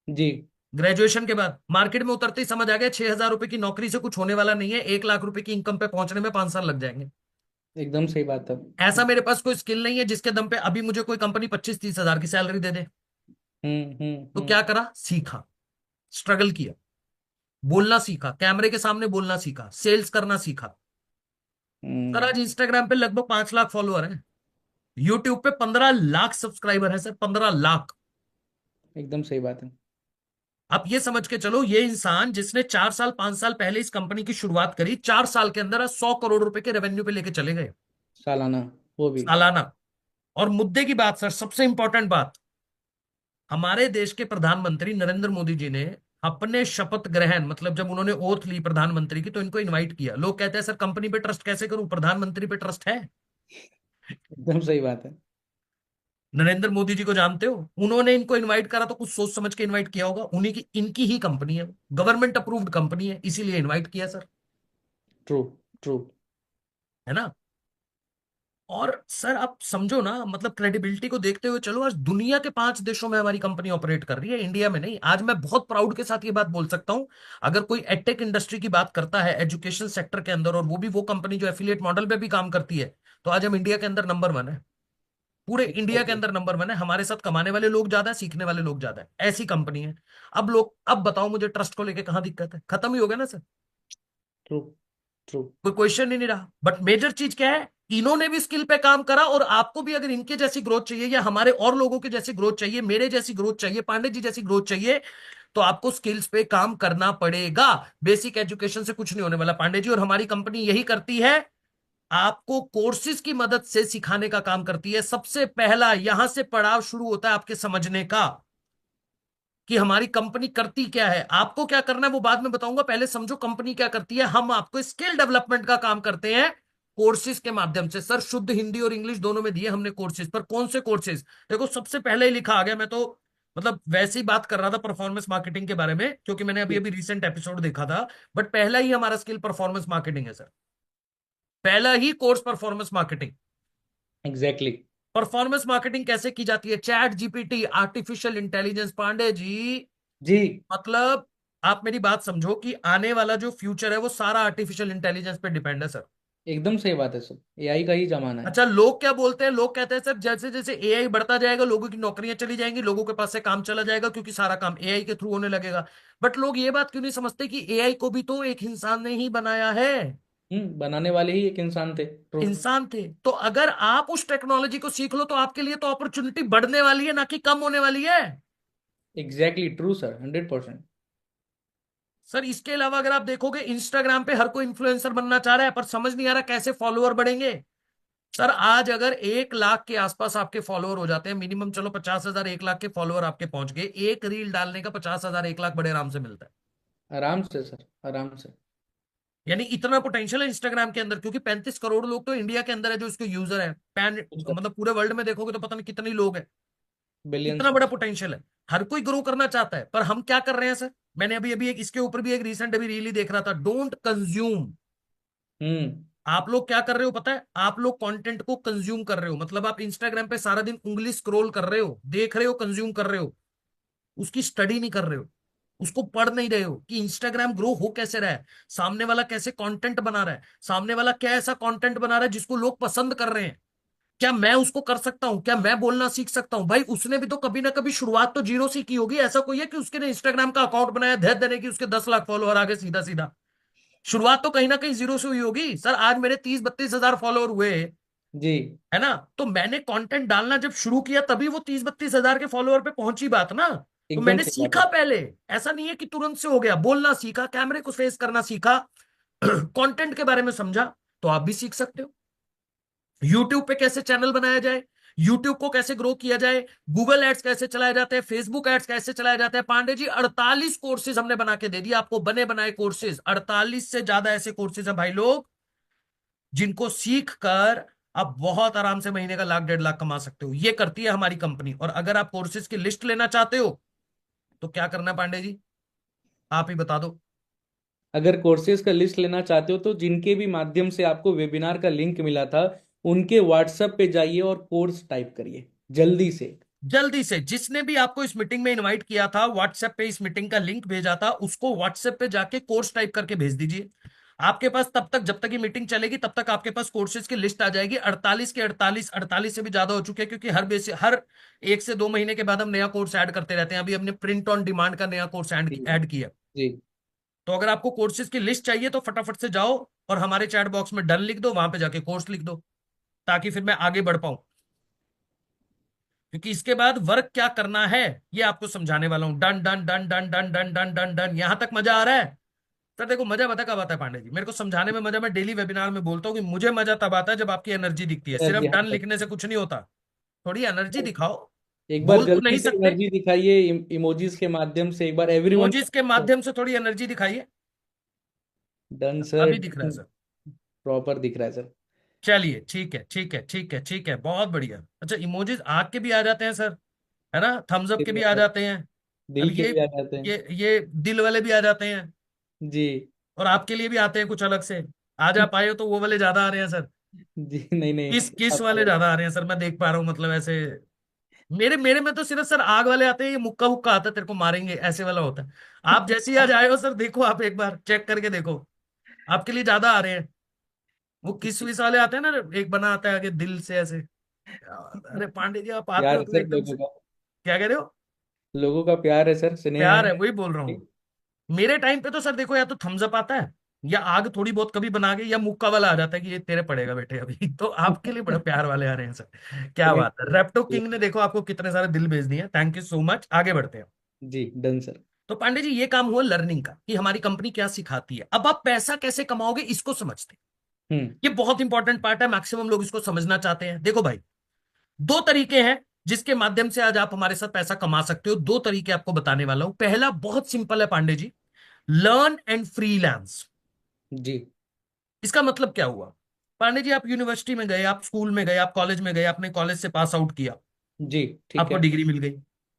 जी। ग्रेजुएशन के बाद मार्केट में उतरते ही समझ आ गया 6,000 रुपए की नौकरी से कुछ होने वाला नहीं है, 1 लाख रुपए की इनकम पे पहुंचने में 5 साल लग जाएंगे। एकदम सही बात है। ऐसा मेरे पास कोई स्किल नहीं है जिसके दम पे अभी मुझे कोई कंपनी 25-30 हजार की सैलरी दे दे। तो क्या करा, सीखा, स्ट्रगल किया, बोलना सीखा, कैमरे के सामने बोलना सीखा, सेल्स करना सीखा। सर हम्म। आज इंस्टाग्राम पे लगभग 5 लाख फॉलोअर हैं, यूट्यूब पे 15 लाख सब्सक्राइबर है सर, 15 लाख। एकदम सही बात है। आप ये समझ के चलो, ये इंसान जिसने 4 साल 5 साल पहले इस कंपनी की शुरुआत करी, 4 साल के अंदर आज 100 करोड़ रुपए के रेवेन्यू पे लेके चले गए, सालाना। वो भी। सालाना। और मुद्दे की बात सर, सबसे इंपॉर्टेंट बात, हमारे देश के प्रधानमंत्री नरेंद्र मोदी जी ने अपने शपथ ग्रहण, मतलब जब उन्होंने ओथ ली प्रधानमंत्री की, तो इनको इनवाइट किया। लोग कहते हैं सर कंपनी पे ट्रस्ट कैसे करूं, प्रधानमंत्री पे ट्रस्ट है? एकदम सही बात है। नरेंद्र मोदी जी को जानते हो, उन्होंने इनको इनवाइट करा तो कुछ सोच समझ के इनवाइट किया होगा, उन्हीं की, इनकी ही कंपनी है, गवर्नमेंट अप्रूव्ड कंपनी है, इसीलिए इनवाइट किया सर, ट्रू। ट्रू। है ना। और सर आप समझो ना, मतलब क्रेडिबिलिटी को देखते हुए चलो, आज दुनिया के 5 देशों में हमारी कंपनी ऑपरेट कर रही है, इंडिया में नहीं। आज मैं बहुत प्राउड के साथ ये बात बोल सकता हूं, अगर कोई एडटेक इंडस्ट्री की बात करता है एजुकेशन सेक्टर के अंदर, और वो भी वो कंपनी जो एफिलिएट मॉडल पे भी काम करती है, तो आज हम इंडिया के अंदर नंबर वन है, पूरे इंडिया के एग्जैक्टली। अंदर नंबर वन है। हमारे साथ कमाने वाले लोग ज्यादा है, सीखने वाले लोग ज्यादा है, ऐसी कंपनी है। अब लोग, अब बताओ मुझे ट्रस्ट को लेके कहां दिक्कत है? खत्म ही हो गया ना सर, ट्रू। ट्रू। कोई क्वेश्चन ही नहीं रहा। बट मेजर चीज क्या है, इन्होंने भी स्किल पे काम करा, और आपको भी अगर इनके जैसी ग्रोथ चाहिए, या हमारे और लोगों की जैसी ग्रोथ चाहिए, मेरे जैसी ग्रोथ चाहिए, पांडे जी जैसी ग्रोथ चाहिए, तो आपको स्किल्स पे काम करना पड़ेगा। बेसिक एजुकेशन से कुछ नहीं होने वाला पांडे जी, और हमारी कंपनी यही करती है, आपको कोर्सेज की मदद से सिखाने का काम करती है। सबसे पहला यहां से पड़ाव शुरू होता है आपके समझने का, कि हमारी कंपनी करती क्या है। आपको क्या करना है वो बाद में बताऊंगा, पहले समझो कंपनी क्या करती है। हम आपको स्किल डेवलपमेंट का काम करते हैं कोर्सेज के माध्यम से। सर शुद्ध हिंदी और इंग्लिश दोनों में दिए हमने कोर्सेज, पर कौन से कोर्सेज? देखो सबसे पहले ही लिखा आ गया, मैं तो मतलब वैसे ही बात कर रहा था परफॉर्मेंस मार्केटिंग के बारे में, क्योंकि मैंने अभी अभी रिसेंट एपिसोड देखा था। बट पहला ही हमारा स्किल परफॉर्मेंस मार्केटिंग है सर, पहला ही course performance marketing. Exactly. Performance marketing कैसे की जाती है? Chat GPT, artificial intelligence Pandey ji, जी। मतलब आप मेरी बात समझो कि आने वाला जो फ्यूचर है वो सारा आर्टिफिशियल इंटेलिजेंस पे डिपेंड है सर। एकदम सही बात है सर, एआई का ही जमाना है। अच्छा लोग क्या बोलते हैं, लोग कहते हैं सर जैसे जैसे एआई बढ़ता जाएगा लोगों की नौकरियां चली जाएंगी, लोगों के पास से काम चला जाएगा, क्योंकि सारा काम एआई के थ्रू होने लगेगा। बट लोग ये बात क्यों नहीं समझते कि एआई को भी तो एक इंसान ने ही बनाया है, बनाने वाले ही एक इंसान थे। ट्रू। इंसान थे। तो अगर आप उस टेक्नोलॉजी को सीख लो, तो आपके लिए तो अपॉर्चुनिटी बढ़ने वाली है, ना कि कम होने वाली है। Exactly true sir, 100%। सर इसके अलावा अगर आप देखोगे, इंस्टाग्राम पे हर कोई इन्फ्लुएंसर बनना चाह रहा है, पर समझ नहीं आ रहा कैसे फॉलोअर बढ़ेंगे। सर आज अगर 1 लाख के आसपास आपके फॉलोअर हो जाते हैं मिनिमम, चलो 50,000 1 लाख के फॉलोअर आपके पहुंच गए, एक रील डालने का 50,000 1 लाख बड़े आराम से मिलता है। आराम से सर, आराम से। यानी इतना पोटेंशियल है इंस्टाग्राम के अंदर, क्योंकि 35 करोड़ लोग तो इंडिया के अंदर है जो इसके यूजर है। पैन सर, मतलब पूरे वर्ल्ड में देखोगे तो पता नहीं कितने लोग हैं। बिलियंस इतना में। बड़ा पोटेंशियल है। हर कोई ग्रो करना चाहता है, पर हम क्या कर रहे हैं सर? मैंने अभी अभी एक इसके ऊपर भी एक रिसेंट अभी रील ही देख रहा था, डोंट कंज्यूम। हम्म। आप लोग क्या कर रहे हो पता है? आप लोग कंटेंट को कंज्यूम कर रहे हो, मतलब आप इंस्टाग्राम पे सारा दिन उंगली स्क्रॉल कर रहे हो, देख रहे हो, कंज्यूम कर रहे हो, उसकी स्टडी नहीं कर रहे हो, उसको पढ़ नहीं रहे हो कि इंस्टाग्राम ग्रो हो कैसे रहा है, सामने वाला कैसे कंटेंट बना रहा है, सामने वाला क्या ऐसा कंटेंट बना रहा है जिसको लोग पसंद कर रहे हैं। क्या मैं उसको कर सकता हूं? क्या मैं बोलना सीख सकता हूं? भाई उसने भी तो कभी ना कभी शुरुआत तो जीरो से की होगी। ऐसा कोई है कि उसके ने इंस्टाग्राम का अकाउंट बनाया, धैर्य देने की उसके 10 लाख फॉलोअर आ गए सीधा सीधा? शुरुआत तो कहीं ना कहीं जीरो से हुई होगी। सर आज मेरे 30-32 हजार फॉलोअर हुए, जी। है ना? तो मैंने कंटेंट डालना जब शुरू किया तभी वो 30-32 हजार के फॉलोअर पे पहुंची बात ना। तो एकदम मैंने सही बात सीखा है। पहले। ऐसा नहीं है कि तुरंत से हो गया, बोलना सीखा, कैमरे को फेस करना सीखा, कंटेंट के बारे में समझा। तो आप भी सीख सकते हो। यूट्यूब पे कैसे चैनल बनाया जाए, यूट्यूब को कैसे ग्रो किया जाए, गूगल एड्स कैसे चलाए जाते हैं, फेसबुक एड्स कैसे चलाए जाते हैं। पांडे जी 48 कोर्सेज हमने बना के दे दिया आपको, बने बनाए कोर्सेज 48 से ज्यादा ऐसे कोर्सेज हैं भाई लोग, जिनको सीख कर आप बहुत आराम से महीने का 1 लाख 1.5 लाख कमा सकते हो। ये करती है हमारी कंपनी। और अगर आप कोर्सेज की लिस्ट लेना चाहते हो तो क्या करना है पांडे जी, आप ही बता दो। अगर कोर्सेज का लिस्ट लेना चाहते हो तो जिनके भी माध्यम से आपको वेबिनार का लिंक मिला था, उनके व्हाट्सएप पे जाइए और कोर्स टाइप करिए जल्दी से। जल्दी से, जिसने भी आपको इस मीटिंग में इनवाइट किया था, व्हाट्सएप पे इस मीटिंग का लिंक भेजा था, उसको व्हाट्सएप पे जाके कोर्स टाइप करके भेज दीजिए। आपके पास तब तक, जब तक ये मीटिंग चलेगी तब तक आपके पास कोर्सेज की लिस्ट आ जाएगी। 48 के 48, 48 से भी ज्यादा हो चुके हैं, क्योंकि हर 1 से 2 महीने के बाद हम नया कोर्स ऐड करते रहते हैं। अभी हमने प्रिंट ऑन डिमांड का नया कोर्स जी। ऐड किया। जी। तो अगर आपको कोर्सेज की लिस्ट चाहिए तो फटाफट से जाओ और हमारे चैट बॉक्स में डन लिख दो, वहां पे जाके कोर्स लिख दो, ताकि फिर मैं आगे बढ़ पाऊं। क्योंकि इसके बाद वर्क क्या करना है ये आपको समझाने वाला हूं। Done done done done done done done done done, यहां तक मजा आ रहा है? सर देखो, मजा पता कब आता है पांडे जी? मेरे को समझाने में मजा, मैं डेली वेबिनार में बोलता हूँ कि मुझे मजा तब आता है जब आपकी एनर्जी दिखती है। सिर्फ एनर्जी, हाँ डन सर। लिखने से कुछ नहीं होता, थोड़ी एनर्जी दिखाओ। एक बार बोल तो जल्दी नहीं से सकते, एनर्जी दिखाइए, इमोजीज के माध्यम से एक बार एवरीवन। इमोजीज के माध्यम से थोड़ी एनर्जी दिखाइए। Done sir. अभी दिख रहा है सर? प्रॉपर दिख रहा है सर। चलिए ठीक है, ठीक है, ठीक है, ठीक है, बहुत बढ़िया। अच्छा, इमोजीज आग के भी आ जाते हैं सर, है ना? थम्स अप के भी आ जाते हैं। अब दिल के भी आ जाते हैं। ये दिल वाले भी आ जाते हैं। जी। और आपके लिए भी आते हैं कुछ अलग से। आज आप आए हो तो वो वाले ज्यादा आ रहे हैं सर। जी, नहीं नहीं। किस किस आप वाले आगे। ज्यादा आ रहे हैं सर? मैं देख पा रहा हूँ, मतलब ऐसे मेरे मेरे में तो सिर्फ सर आग वाले आते हैं, ये मुक्का हुक्का आता है, तेरे को मारेंगे ऐसे वाला होता है। आप जैसे ही आज आए हो सर, देखो आप एक बार चेक करके देखो, आपके लिए ज्यादा आ रहे हैं। वो किस विस वाले आते हैं ना, एक बना आता है आगे दिल से ऐसे। अरे पांडे जी आप आते प्यार हो है तो सर एकदम लोगों से। का। क्या कह रहे हो? लोगों का प्यार है सर, स्नेह प्यार है। है, वही बोल रहा हूँ। मेरे टाइम पे तो सर देखो, या तो थम्स अप आता है, या आग थोड़ी बहुत कभी बना के, या मुक्का वाला आ जाता है कि ये तेरे पड़ेगा बेटे अभी। तो आपके लिए बड़े प्यार वाले आ रहे हैं सर। क्या स्नेह। बात है, रेप्टो किंग ने देखो आपको कितने सारे दिल भेज दिए, थैंक यू सो मच। आगे बढ़ते हैं। जी, डन सर। तो पांडे जी ये काम हुआ लर्निंग का, कि हमारी कंपनी क्या सिखाती है। अब आप पैसा कैसे कमाओगे इसको समझते हैं। हम्म। ये बहुत इंपॉर्टेंट पार्ट है, मैक्सिमम लोग इसको समझना चाहते हैं। देखो भाई, 2 तरीके हैं जिसके माध्यम से आज आप हमारे साथ पैसा कमा सकते हो। 2 तरीके आपको बताने वाला हूं। पहला बहुत सिंपल है पांडे जी, लर्न एंड फ्रीलांस। जी। इसका मतलब क्या हुआ? पांडे जी आप यूनिवर्सिटी में गए, आप स्कूल में गए, आप कॉलेज में गए, आपने कॉलेज से पास आउट किया, जी। ठीक आपको है। डिग्री मिल गई।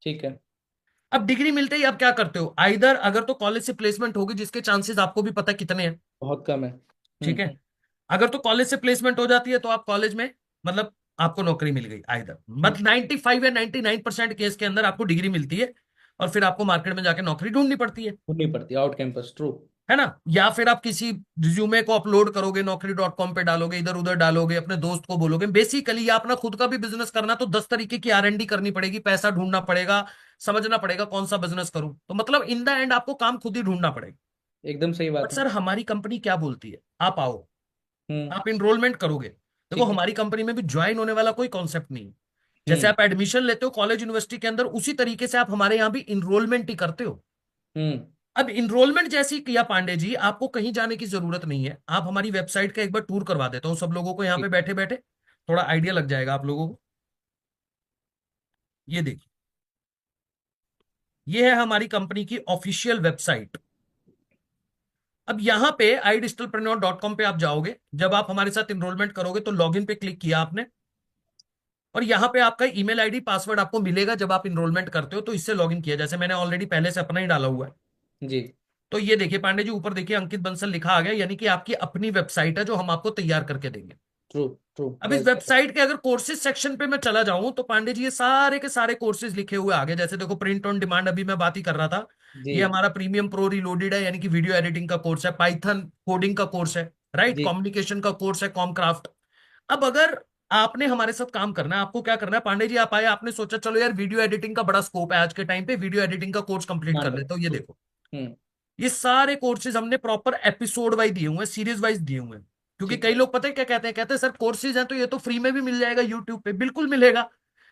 ठीक है। अब डिग्री मिलते ही आप क्या करते हो? आइदर अगर तो कॉलेज से प्लेसमेंट होगी, जिसके चांसेस आपको भी पता कितने हैं, बहुत कम है। ठीक है। अगर तो कॉलेज से प्लेसमेंट हो जाती है तो आप कॉलेज में, मतलब आपको नौकरी मिल गई आइदर, हम्म। मतलब 95 या 99% केस के अंदर आपको डिग्री मिलती है, और फिर आपको मार्केट में जाके नौकरी ढूंढनी पड़ती ढूंढनी पड़ती है आउट कैंपस, ट्रू। है ना? या फिर आप किसी रिज्यूमे को अपलोड करोगे, Naukri.com पे डालोगे, इधर उधर डालोगे, अपने दोस्त को बोलोगे। बेसिकली या अपना खुद का भी बिजनेस करना तो 10 तरीके की R&D करनी पड़ेगी, पैसा ढूंढना पड़ेगा, समझना पड़ेगा कौन सा बिजनेस करूं। तो मतलब इन द एंड आपको काम खुद ही ढूंढना पड़ेगा। एकदम सही बट बात है। सर हमारी कंपनी क्या बोलती है, आप आओ, हम्म। आप इनरोलमेंट करोगे। देखो ठीक है। हमारी कंपनी में भी ज्वाइन होने वाला कोई कॉन्सेप्ट नहीं है। जैसे हम्म। आप एडमिशन लेते हो कॉलेज यूनिवर्सिटी के अंदर, उसी तरीके से आप हमारे यहाँ भी इनरोलमेंट ही करते हो। हम्म। अब इनरोलमेंट जैसे ही किया पांडे जी, आपको कहीं जाने की जरूरत नहीं है। आप हमारी वेबसाइट का एक बार टूर करवा देता हूँ सब लोगों को यहाँ पे ठीक। बैठे बैठे। थोड़ा आइडिया लग जाएगा आप लोगों को। ये देखिए, ये है हमारी कंपनी की ऑफिशियल वेबसाइट। अब यहाँ पे idigitalpreneur.com पे आप जाओगे, जब आप हमारे साथ इनरोलमेंट करोगे तो लॉगिन पे क्लिक किया आपने, और यहाँ पे आपका ईमेल आईडी पासवर्ड आपको मिलेगा जब आप इनरोलमेंट करते हो, तो इससे लॉगिन किया, जैसे मैंने ऑलरेडी पहले से अपना ही डाला हुआ है। जी। तो ये देखिए पांडे जी, ऊपर देखिए अंकित बंसल लिखा आ गया, यानी कि आपकी अपनी वेबसाइट है जो हम आपको तैयार करके देंगे। ट्रू ट्रू, अब इस वेल सेड। वेबसाइट के अगर कोर्सेज सेक्शन पे मैं चला जाऊं तो पांडे जी ये सारे के सारे कोर्सेज लिखे हुए आगे, जैसे देखो प्रिंट ऑन डिमांड, अभी मैं बात ही कर रहा था, जी ये हमारा प्रीमियम प्रो रिलोडेड है, यानी कि वीडियो एडिटिंग का कोर्स है, पाइथन कोडिंग का कोर्स है, राइट, जी। कम्युनिकेशन का कोर्स है, कॉमक्राफ्ट। अब अगर आपने हमारे साथ काम करना है, आपको क्या करना है पांडे जी, आप आए, आपने सोचा चलो यार वीडियो एडिटिंग का बड़ा स्कोप है आज के टाइम पे, वीडियो एडिटिंग का कोर्स कंप्लीट मान कर लो। लेता हूँ। ये ट्रू। देखो, हम्म। ये सारे कोर्सेज हमने प्रॉपर एपिसोड वाइज दिए हुए हैं, सीरीज वाइज दिए हुए हैं। क्योंकि ठीक कई है। लोग पता है क्या कहते हैं, कहते हैं सर कोर्सेज हैं तो ये तो फ्री में भी मिल जाएगा यूट्यूब पे, बिल्कुल मिलेगा।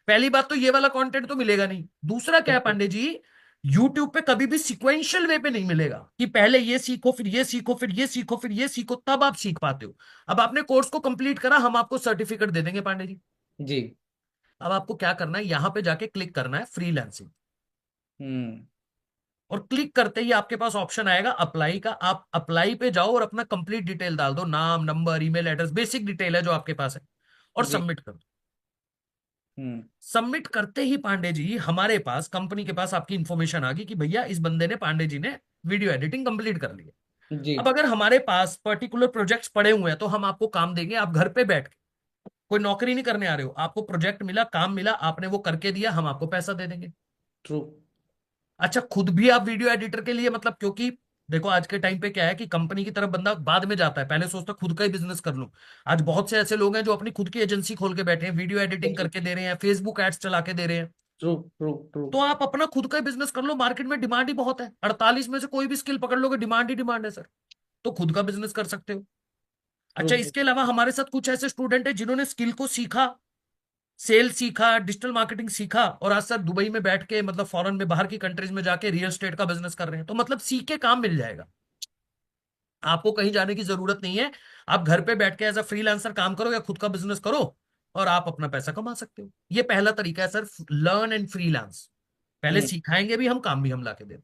पहली बात तो ये वाला कंटेंट तो मिलेगा नहीं, दूसरा क्या है बिल्कुल। पांडे जी, यूट्यूब पे कभी भी सिक्वेंशियल वे पे नहीं मिलेगा कि पहले ये सीखो फिर ये सीखो फिर ये सीखो फिर ये सीखो तब आप सीख पाते हो। अब आपने कोर्स को कंप्लीट करा, हम आपको सर्टिफिकेट दे देंगे पांडे जी। जी। अब आपको क्या करना है, यहां पे जाके क्लिक करना है फ्रीलांसिंग, हम्म। और क्लिक करते ही आपके पास ऑप्शन आएगा अप्लाई का, आप अप्लाई पे जाओ और अपना कंप्लीट डिटेल डाल दो, नाम number email address, basic detail है जो आपके पास है, और जी। सबमिट कर दो। हम्म। सबमिट करते ही पांडे जी हमारे पास कंपनी के पास आपकी इंफॉर्मेशन आ गई कि भैया इस बंदे ने, पांडे जी ने वीडियो एडिटिंग कंप्लीट कर ली है। जी। अब अगर हमारे पास पर्टिकुलर प्रोजेक्ट्स पड़े हुए हैं तो हम आपको काम देंगे, आप घर पे बैठ के, कोई नौकरी नहीं करने आ रहे हो, आपको प्रोजेक्ट मिला, काम मिला, आपने वो करके दिया, हम आपको पैसा दे देंगे। ट्रू। अच्छा, खुद भी आप वीडियो एडिटर के लिए, मतलब क्योंकि देखो आज के टाइम पे क्या है कि कंपनी की तरफ बंदा बाद में जाता है, पहले सोचता है खुद का ही बिजनेस कर लूं। आज बहुत से ऐसे लोग हैं जो अपनी खुद की एजेंसी खोल के बैठे हैं, वीडियो एडिटिंग करके दे रहे हैं, फेसबुक एड्स चला के दे रहे हैं। True true true. तो आप अपना खुद का ही बिजनेस कर लो, मार्केट में डिमांड ही बहुत है, 48 में से कोई भी स्किल पकड़ लोगे, डिमांड ही डिमांड है सर। तो खुद का बिजनेस कर सकते हो। ट्रू। अच्छा, इसके अलावा हमारे साथ कुछ ऐसे स्टूडेंट हैं जिन्होंने स्किल को सीखा, सेल सीखा, डिजिटल मार्केटिंग सीखा, और आज सर दुबई में बैठ के, मतलब फॉरेन में, बाहर की कंट्रीज में जाके रियल एस्टेट का बिजनेस कर रहे हैं। तो मतलब सीख के काम मिल जाएगा, आपको कहीं जाने की जरूरत नहीं है। आप घर पे बैठ के एज अ फ्रीलांसर काम करो या खुद का बिजनेस करो, और आप अपना पैसा कमा सकते हो। ये पहला तरीका है सर, लर्न एंड फ्रीलांस। पहले हम्म। सिखाएंगे भी हम, काम भी हम ला के दें।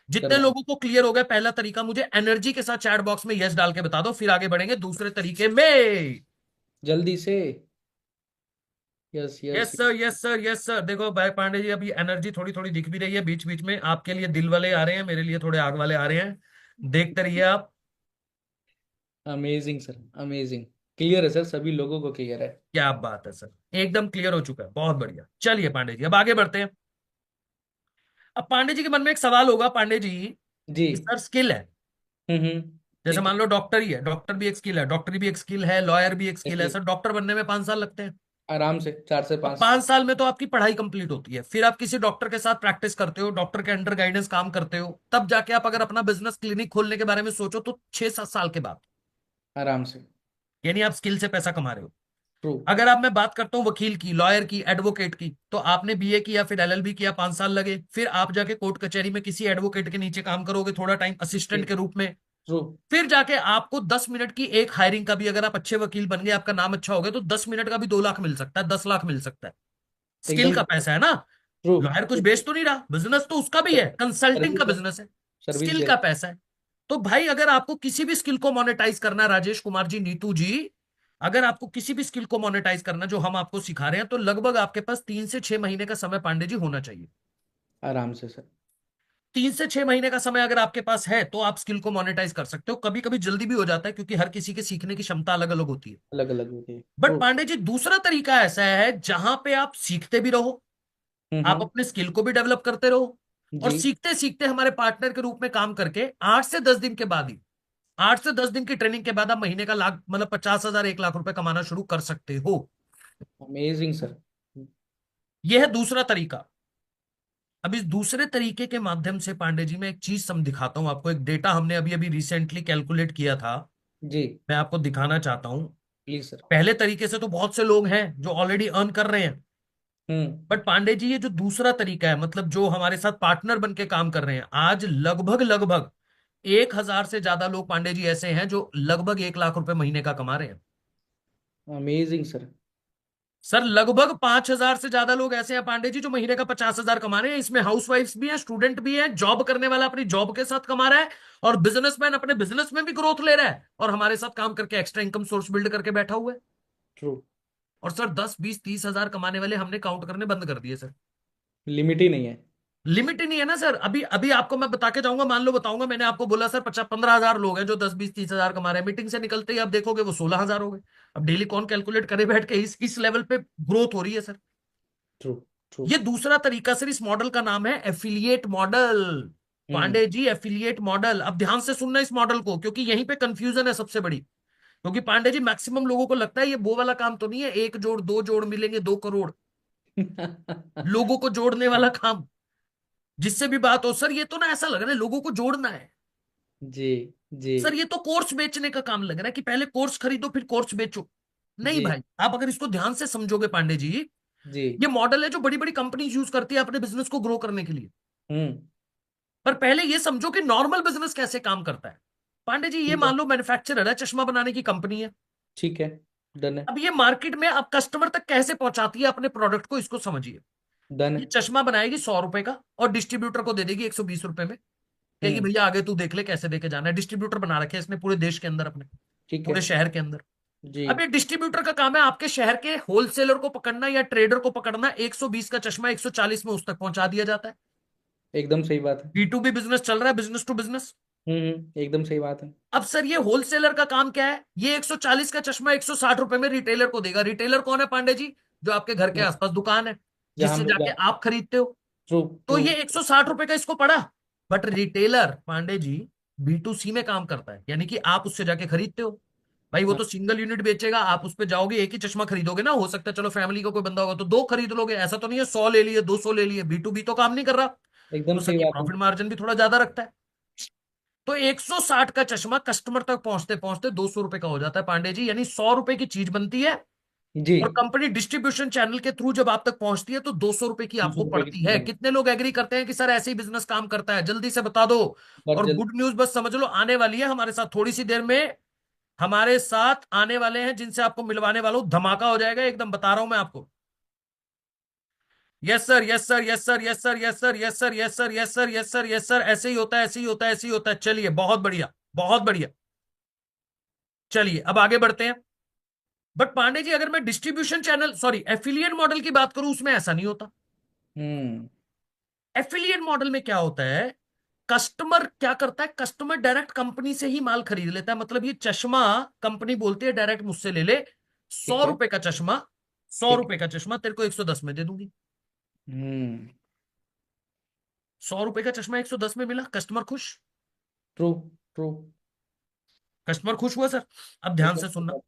जितने करवा। लोगों को क्लियर हो गया पहला तरीका, मुझे एनर्जी के साथ चैट बॉक्स में यस डाल के बता दो, फिर आगे बढ़ेंगे दूसरे तरीके में। जल्दी से। Yes yes yes yes. Sir, yes sir, yes sir. देखो भाई पांडे जी, अभी एनर्जी थोड़ी थोड़ी दिख भी रही है बीच बीच में, आपके लिए दिल वाले आ रहे हैं, मेरे लिए थोड़े आग वाले आ रहे हैं, देखते रहिए आप। Amazing sir, amazing. क्लियर है सर, सभी लोगों को क्लियर है। क्या बात है सर, एकदम क्लियर हो चुका है, बहुत बढ़िया। चलिए पांडे जी अब आगे बढ़ते हैं। अब पांडे जी के मन में एक सवाल होगा पांडे जी, जी। कि सर स्किल है, जैसे ठीक है। मान लो डॉक्टर ही है, डॉक्टर भी एक स्किल है, डॉक्टरी भी एक स्किल है, लॉयर भी एक स्किल है, इसलिए सर डॉक्टर बनने में 5 साल लगते हैं। आराम से 4 से 5 अब 5 साल में तो आपकी पढ़ाई कंप्लीट होती है, फिर आप किसी डॉक्टर के साथ प्रैक्टिस करते हो, डॉक्टर के अंडर गाइडेंस काम करते हो, तब जाके आप अगर अपना बिजनेस क्लिनिक खोलने के बारे में सोचो तो 6-7 साल के बाद, आराम से। यानी आप स्किल से पैसा कमा रहे हो। ट्रू। अगर आप, मैं बात करता हूँ वकील की, लॉयर की, एडवोकेट की, तो आपने बीए किया फिर एलएलबी किया, 5 साल लगे, फिर आप जाके कोर्ट कचहरी में किसी एडवोकेट के नीचे काम करोगे थोड़ा टाइम असिस्टेंट के रूप में, ट्रू। फिर जाके आपको 10 मिनट की एक हायरिंग का भी, अगर आप अच्छे वकील बन गए, आपका नाम अच्छा हो गया, तो 10 मिनट का भी 2 लाख मिल सकता है, 10 लाख मिल सकता है। स्किल एकदम। का पैसा है ना। ट्रू। लॉयर कुछ बेच तो नहीं रहा, बिजनेस तो उसका भी है, कंसल्टिंग का सर्विस है। बिजनेस है, सर्विस स्किल दे का रहा पैसा है। तो भाई अगर आपको किसी भी स्किल को मोनेटाइज करना है, राजेश कुमार जी, नीतू जी, अगर आपको किसी भी स्किल को मोनेटाइज करना जो हम आपको सिखा रहे हैं, तो लगभग आपके पास 3 से 6 महीने का समय पांडे जी होना चाहिए। है। आराम से सर। 3 से 6 महीने का समय अगर आपके पास है तो आप स्किल को मोनेटाइज कर सकते हो। कभी कभी जल्दी भी हो जाता है क्योंकि हर किसी के सीखने की क्षमता अलग अलग होती है। अलग अलग होती है। But true. पांडे जी दूसरा तरीका ऐसा है जहां पे आप सीखते भी रहो, आप हम्म। अपने स्किल को भी डेवलप करते रहो, और जी। सीखते सीखते हमारे पार्टनर के रूप में काम करके 8 से 10 दिन के बाद ही, 8 से 10 दिन की ट्रेनिंग के बाद आप महीने का लाख, मतलब 50,000 1 लाख रुपए कमाना शुरू कर सकते हो। Amazing sir. यह है दूसरा तरीका। अब इस दूसरे तरीके के माध्यम से पांडे जी मैं एक चीज सम दिखाता हूं आपको, एक डेटा हमने अभी अभी रिसेंटली कैलकुलेट किया था, जी। मैं आपको दिखाना चाहता हूं। Please sir. पहले तरीके से तो बहुत से लोग हैं जो ऑलरेडी अर्न कर रहे हैं, हम्म। बट पांडे जी ये जो दूसरा तरीका है, मतलब जो हमारे साथ पार्टनर बन के काम कर रहे हैं, आज लगभग लगभग 1,000 से ज्यादा लोग पांडे जी ऐसे हैं जो लगभग 1 लाख रुपए महीने का कमा रहे हैं। Amazing sir. सर लगभग 5,000 से ज्यादा लोग ऐसे हैं पांडे जी जो महीने का 50,000 कमा रहे हैं। इसमें हाउस वाइफ्स भी हैं, स्टूडेंट भी हैं, जॉब करने वाला अपनी जॉब के साथ कमा रहा है, और बिजनेसमैन अपने बिजनेस में भी ग्रोथ ले रहा है, और हमारे साथ काम करके एक्स्ट्रा इनकम सोर्स बिल्ड करके बैठा हुआ है। ट्रू। और सर 10, 20, 30 हजार कमाने वाले हमने काउंट करने बंद कर दिए सर। लिमिट ही नहीं है। लिमिट ही नहीं है ना सर। अभी अभी आपको मैं बता के जाऊंगा, मान लो बताऊंगा, मैंने आपको बोला सर 50, 15 हजार लोग हैं जो 10, 20, 30 हजार कमा रहे हैं, मीटिंग से निकलते ही आप देखोगे वो 16 हजार हो गए। अब डेली कौन कैलकुलेट करे बैठ के, इस लेवल पे ग्रोथ हो रही है सर। ट्रू। ट्रू। ये दूसरा तरीका सर, इस मॉडल का नाम है एफिलिएट मॉडल। हम्म। पांडे जी एफिलिएट मॉडल, अब ध्यान से सुनना इस मॉडल को, क्योंकि यहीं पे कंफ्यूजन है सबसे बड़ी। क्योंकि पांडे जी मैक्सिमम लोगों को लगता है ये वो वाला काम तो नहीं है, एक जोड़ दो जोड़ मिलेंगे 2 करोड़, लोगों को जोड़ने वाला काम, जिससे भी बात हो। सर ये तो ना ऐसा लग रहा है लोगों को जोड़ना है। जी। जी। सर ये तो कोर्स बेचने का काम लग रहा है कि पहले कोर्स खरीदो फिर कोर्स बेचो। नहीं जी। भाई, आप अगर इसको ध्यान से समझोगे पांडे जी, जी। ये मॉडल है जो बड़ी बड़ी कंपनी यूज करती है अपने बिजनेस को ग्रो करने के लिए। हम्म। पर पहले ये समझो कि नॉर्मल बिजनेस कैसे काम करता है। पांडे जी ये ठीक है। मान लो मैन्युफैक्चरर है, चश्मा बनाने की कंपनी है। ठीक है। डन है। अब ये मार्केट में अब कस्टमर तक कैसे पहुंचाती है अपने प्रोडक्ट को, इसको समझिए। डन ये है। चश्मा बनाएगी 100 रुपए का और डिस्ट्रीब्यूटर को दे देगी 120 रुपए में। कहेगी हम्म। भैया आगे तू देख ले कैसे देके जाना है। डिस्ट्रीब्यूटर बना रखे हैं इसने पूरे देश के अंदर अपने, ठीक है। पूरे शहर के अंदर। जी। अब ये डिस्ट्रीब्यूटर का काम है आपके शहर के होलसेलर को पकड़ना या ट्रेडर को पकड़ना, 120 का चश्मा 140 में उस तक पहुंचा दिया जाता है। एकदम सही बात है। B2B बिजनेस चल रहा है, बिजनेस टू बिजनेस। एकदम सही बात है। अब सर ये होलसेलर का काम क्या है, ये 140 का चश्मा 160 रुपए में रिटेलर को देगा। रिटेलर कौन है पांडे जी? जो आपके घर के हम्म, आसपास दुकान है, जहां जिससे मिल जाके जाए। आप खरीदते हो। ट्रू। तो ट्रू। ये 160 रुपए का इसको पड़ा। But retailer Pandey ji B2C में काम करता है, यानी कि आप उससे जाके खरीदते हो। भाई वो हाँ। तो सिंगल यूनिट बेचेगा, आप उस पे जाओगे एक ही चश्मा खरीदोगे ना, हो सकता है चलो फैमिली का कोई बंदा होगा तो दो खरीद लोगे, ऐसा तो नहीं है 100 ले लिए 200 ले लिए। B2B तो काम नहीं कर रहा। एकदम तो सर सही ये बात है। प्रॉफिट मार्जिन भी थोड़ा ज्यादा रखता है। तो 160 का चश्मा कस्टमर तक पहुंचते पहुंचते 200 रुपए का हो जाता है पांडे जी, यानी 100 रुपए की चीज बनती है। जी। और कंपनी डिस्ट्रीब्यूशन चैनल के थ्रू जब आप तक पहुंचती है तो 200 रुपए की 200 आपको रुपए की पड़ती चीज है। बनी। कितने लोग एग्री करते हैं कि सर ऐसे ही बिजनेस काम करता है? जल्दी से बता दो। बहुत और जल्द। गुड न्यूज बस समझ लो आने वाली है हमारे साथ थोड़ी सी देर में। हमारे साथ आने वाले हैं जिनसे आपको मिलवाने वाला हूं, धमाका हो जाएगा एकदम, बता रहा हूं मैं आपको। Yes sir, yes sir, yes sir, yes sir, yes sir, yes sir, yes sir, yes sir, yes sir, yes sir, ऐसे ही होता है, ऐसे ही होता है, ऐसे ही होता है। चलिए बहुत बढ़िया, बहुत बढ़िया। चलिए अब आगे बढ़ते हैं। बट पांडे जी अगर मैं distribution channel sorry affiliate model की बात करूं, उसमें ऐसा नहीं होता। हम्म। एफिलिएट मॉडल में क्या होता है, कस्टमर क्या करता है, कस्टमर डायरेक्ट कंपनी से ही माल खरीद लेता है। मतलब ये चश्मा कंपनी बोलती है डायरेक्ट मुझसे ले ले, सौ ठीक है। रुपए का चश्मा, सौ ठीक है। रुपए का चश्मा तेरे को 110 में दे दूंगी। हम्म। 100 रुपए का चश्मा 110 में मिला, कस्टमर खुश। ट्रू। ट्रू। कस्टमर खुश हुआ सर। अब ध्यान एकदम से सही सुनना, बात।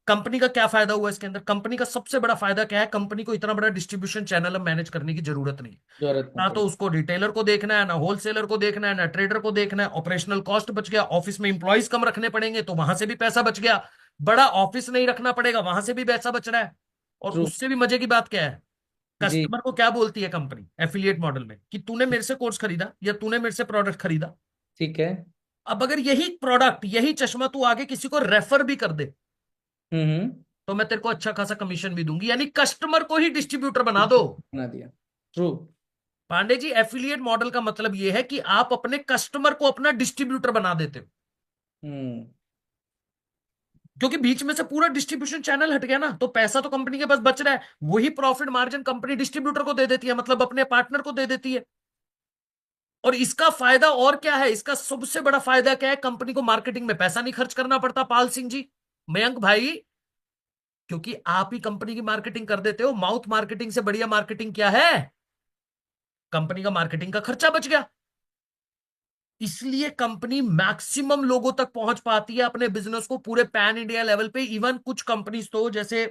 कंपनी का क्या फायदा हुआ इसके अंदर। कंपनी का सबसे बड़ा फायदा क्या है, कंपनी को इतना बड़ा डिस्ट्रीब्यूशन चैनल अब मैनेज करने की जरूरत नहीं है। जरूरत नहीं ना तो पड़ी। उसको रिटेलर को देखना है, ना होलसेलर को देखना है, ना ट्रेडर को देखना है। ऑपरेशनल कॉस्ट बच गया, ऑफिस में इंप्लॉइज कम रखने पड़ेंगे तो वहां से भी पैसा बच गया। बड़ा ऑफिस नहीं रखना पड़ेगा, वहां से भी पैसा बच रहा है। और ट्रू। उससे भी मजे की बात क्या है, जी। कस्टमर को क्या बोलती है कंपनी एफिलिएट मॉडल में, कि तूने मेरे से कोर्स खरीदा या तूने मेरे से प्रोडक्ट खरीदा। ठीक है। अब अगर यही प्रोडक्ट यही चश्मा तू आगे किसी को रेफर भी कर दे हम्म। तो मैं तेरे को अच्छा खासा कमीशन भी दूंगी। यानी कस्टमर को ही डिस्ट्रीब्यूटर बना दो। बना दिया। ट्रू। पांडे जी एफिलिएट मॉडल का मतलब यह है कि आप अपने कस्टमर को अपना डिस्ट्रीब्यूटर बना देते हो। हम्म। क्योंकि बीच में से पूरा डिस्ट्रीब्यूशन चैनल हट गया ना, तो पैसा तो कंपनी के पास बच रहा है, वही प्रॉफिट मार्जिन कंपनी डिस्ट्रीब्यूटर को दे देती है, मतलब अपने पार्टनर को दे देती है। और इसका फायदा और क्या है, इसका सबसे बड़ा फायदा क्या है, कंपनी को मार्केटिंग में पैसा नहीं खर्च करना पड़ता पाल सिंह जी, मयंक भाई। क्योंकि आप ही कंपनी की मार्केटिंग कर देते हो। माउथ मार्केटिंग से बढ़िया मार्केटिंग क्या है, कंपनी का मार्केटिंग का खर्चा बच गया। इसलिए कंपनी मैक्सिमम लोगों तक पहुंच पाती है अपने बिजनेस को पूरे पैन इंडिया लेवल पे। इवन कुछ कंपनीज तो जैसे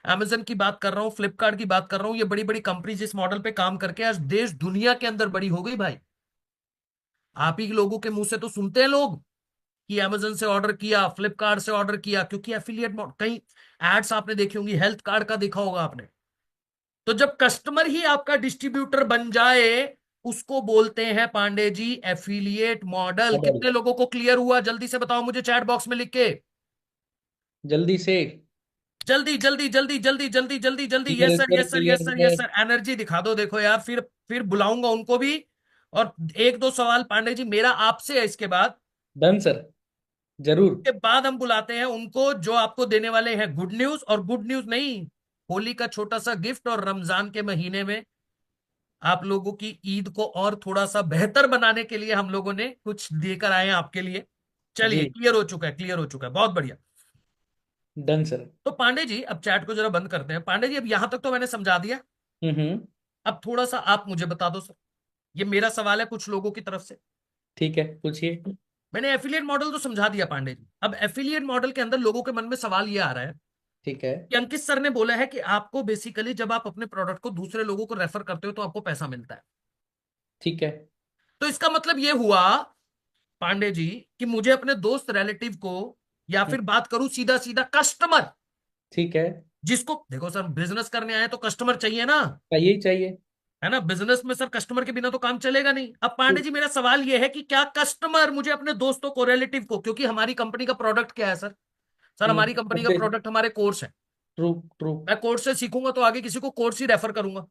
अमेजन की बात कर रहा हूं, फ्लिपकार्ट की बात कर रहा हूं, ये बड़ी बड़ी कंपनीज इस मॉडल पे काम करके आज देश दुनिया के अंदर बड़ी हो गई भाई। आप ही लोगों के मुंह से तो सुनते हैं लोग कि अमेजन से ऑर्डर किया, फ्लिपकार्ट से ऑर्डर किया, क्योंकि एफिलिएट कहीं एड्स आपने देखी होंगी, हेल्थ कार्ड का देखा होगा आपने। तो जब कस्टमर ही आपका डिस्ट्रीब्यूटर बन जाए, उसको बोलते हैं Pandey ji affiliate model. Model. कितने लोगों को क्लियर हुआ, जल्दी से बताओ मुझे चैट बॉक्स में लिख के। जल्दी से। जल्दी जल्दी जल्दी जल्दी जल्दी जल्दी जल्दी, क्लियर यस है sir sir, yes sir clear yes sir है। यस सर, एनर्जी दिखा दो, देखो यार, फिर बुलाऊंगा उनको भी। और एक दो सवाल पांडे जी मेरा आपसे है इसके बाद। डन सर, जरूर। के बाद हम बुलाते हैं उनको जो आपको देने वाले हैं गुड न्यूज, और गुड न्यूज नहीं, होली का छोटा सा गिफ्ट, और रमजान के महीने में आप लोगों की ईद को और थोड़ा सा बेहतर बनाने के लिए हम लोगों ने कुछ देकर आए हैं आपके लिए। चलिए, जी। क्लियर हो चुका है, क्लियर हो चुका है, बहुत बढ़िया। Done sir. तो पांडे जी अब चैट को जरा बंद करते हैं। पांडे जी अब यहां तक तो मैंने समझा दिया। हम्म। अब थोड़ा सा आप मुझे बता दो सर, ये मेरा सवाल है कुछ लोगों की तरफ से। ठीक है, पूछिए। मैंने एफिलिएट मॉडल तो समझा दिया पांडे जी, अब एफिलिएट मॉडल के अंदर लोगों के मन में सवाल ये आ रहा है ठीक है। कि अंकित सर ने बोला है कि आपको बेसिकली जब आप अपने प्रोडक्ट को दूसरे लोगों को रेफर करते हो तो आपको पैसा मिलता है। ठीक है। तो इसका मतलब ये हुआ पांडे जी कि मुझे अपने दोस्त रिलेटिव को, या हम्म, फिर बात करूं सीधा सीधा कस्टमर, ठीक है। जिसको देखो सर बिजनेस करने आए तो कस्टमर चाहिए ना, चाहिए ही चाहिए। है ना, बिजनेस में सर कस्टमर के बिना तो काम चलेगा नहीं। अब पांडे ट्रू। जी मेरा सवाल ये है कि क्या कस्टमर मुझे अपने दोस्तों को, रिलेटिव को, क्योंकि हमारी कंपनी का प्रोडक्ट क्या है सर, सर हमारी कंपनी का प्रोडक्ट हमारे कोर्स है। ट्रू। ट्रू। मैं कोर्स से सीखूंगा तो आगे किसी को कोर्स ही रेफर करूंगा,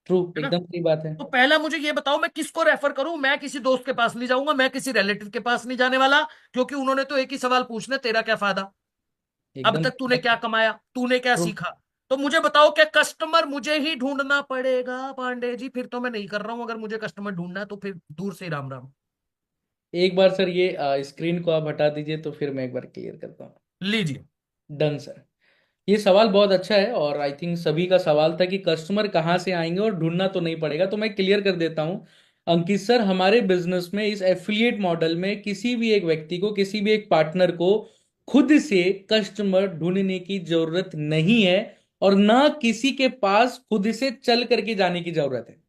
ट्रू, है ना। एकदम सही बात है। तो पहला मुझे ये बताओ मैं किसको रेफर करूं, मैं किसी दोस्त के पास नहीं जाऊंगा, मैं किसी रिलेटिव के पास नहीं जाने वाला, क्योंकि उन्होंने तो एक ही सवाल पूछना, तेरा क्या फायदा, अब एकदम तक सही तूने बात क्या है। कमाया, तूने क्या ट्रू। सीखा। तो मुझे बताओ क्या कस्टमर मुझे ही ढूंढना पड़ेगा पांडे जी, फिर तो मैं नहीं कर रहा हूं, अगर मुझे कस्टमर ढूंढना है तो फिर दूर से ही राम राम। एक बार सर ये स्क्रीन को आप हटा दीजिए तो फिर मैं एक बार क्लियर करता हूँ। लीजिए। Done sir. ये सवाल बहुत अच्छा है और आई थिंक सभी का सवाल था कि कस्टमर कहाँ से आएंगे और ढूंढना तो नहीं पड़ेगा, तो मैं क्लियर कर देता हूँ। अंकित सर, हमारे बिजनेस में इस एफिलिएट मॉडल में किसी भी एक व्यक्ति को, किसी भी एक पार्टनर को खुद से कस्टमर ढूंढने की जरूरत नहीं है, और ना किसी के पास खुद से चल करके जाने की जरूरत है।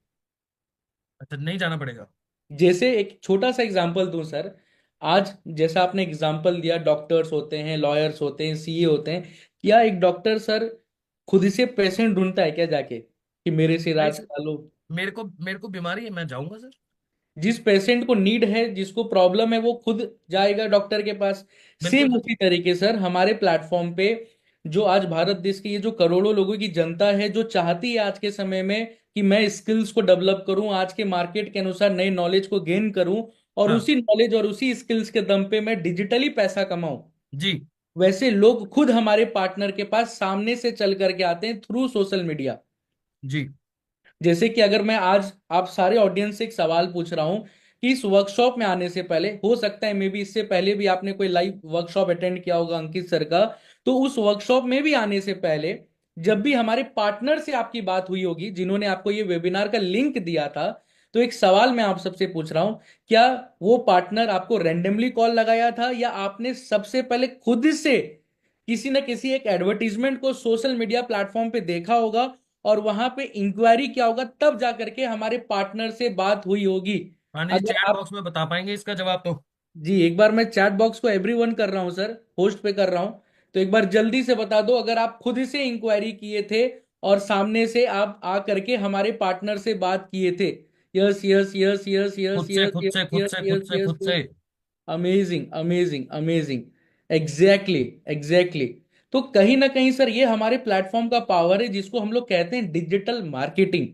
अच्छा, नहीं जाना पड़ेगा। जैसे एक छोटा सा एग्जांपल दूं सर। आज जैसा आपने एग्जांपल दिया, डॉक्टर्स होते हैं, लॉयर्स होते हैं, सीए होते हैं। क्या एक डॉक्टर सर खुद से पेशेंट ढूंढता है क्या जाके कि मेरे से नहीं इलाज सर, करा लो? मेरे को बीमारी है, मैं जाऊंगा सर। जिस पेशेंट को नीड है, जिसको प्रॉब्लम है, वो खुद जाएगा डॉक्टर के पास। बिल्कुल सेम सर। उसी तरीके सर हमारे प्लेटफॉर्म पे जो आज भारत देश के ये जो करोड़ों लोगों की जनता है, जो चाहती है आज के समय में कि मैं स्किल्स को डेवलप करूं, आज के मार्केट के अनुसार नए नॉलेज को गेन करूं, और हाँ। उसी नॉलेज और उसी स्किल्स के दम पे मैं डिजिटली पैसा कमाऊं। जी। वैसे लोग खुद हमारे पार्टनर के पास सामने से चल करके आते हैं थ्रू सोशल मीडिया। जी। जैसे कि अगर मैं आज आप सारे ऑडियंस से एक सवाल पूछ रहा हूं कि इस वर्कशॉप में आने से पहले, हो सकता है मे बी इससे पहले भी आपने कोई लाइव वर्कशॉप अटेंड किया होगा अंकित सर का, तो उस वर्कशॉप में भी आने से पहले जब भी हमारे पार्टनर से आपकी बात हुई होगी, जिन्होंने आपको ये वेबिनार का लिंक दिया था, तो एक सवाल मैं आप सबसे पूछ रहा हूं, क्या वो पार्टनर आपको रैंडमली कॉल लगाया था, या आपने सबसे पहले खुद से किसी न किसी एक एडवर्टीजमेंट को सोशल मीडिया प्लेटफॉर्म पे देखा होगा, और वहां पे इंक्वायरी किया होगा, तब जाकर के हमारे पार्टनर से बात हुई होगी? पांडे जी अगर चैट आप, बॉक्स में बता पाएंगे इसका जवाब तो। जी एक बार मैं चैट बॉक्स को एवरीवन कर रहा हूं सर, होस्ट पे कर रहा हूं, तो एक बार जल्दी से बता दो अगर आप खुद से इंक्वायरी किए थे और सामने से आप आ करके हमारे पार्टनर से बात किए थे। Yes yes yes yes yes खुद से यस खुद यस से खुद यस से खुद यस से यस खुद यस। से। Amazing amazing amazing. Exactly exactly. तो कहीं ना कहीं सर ये हमारे प्लेटफॉर्म का पावर है, जिसको हम लोग कहते हैं डिजिटल मार्केटिंग।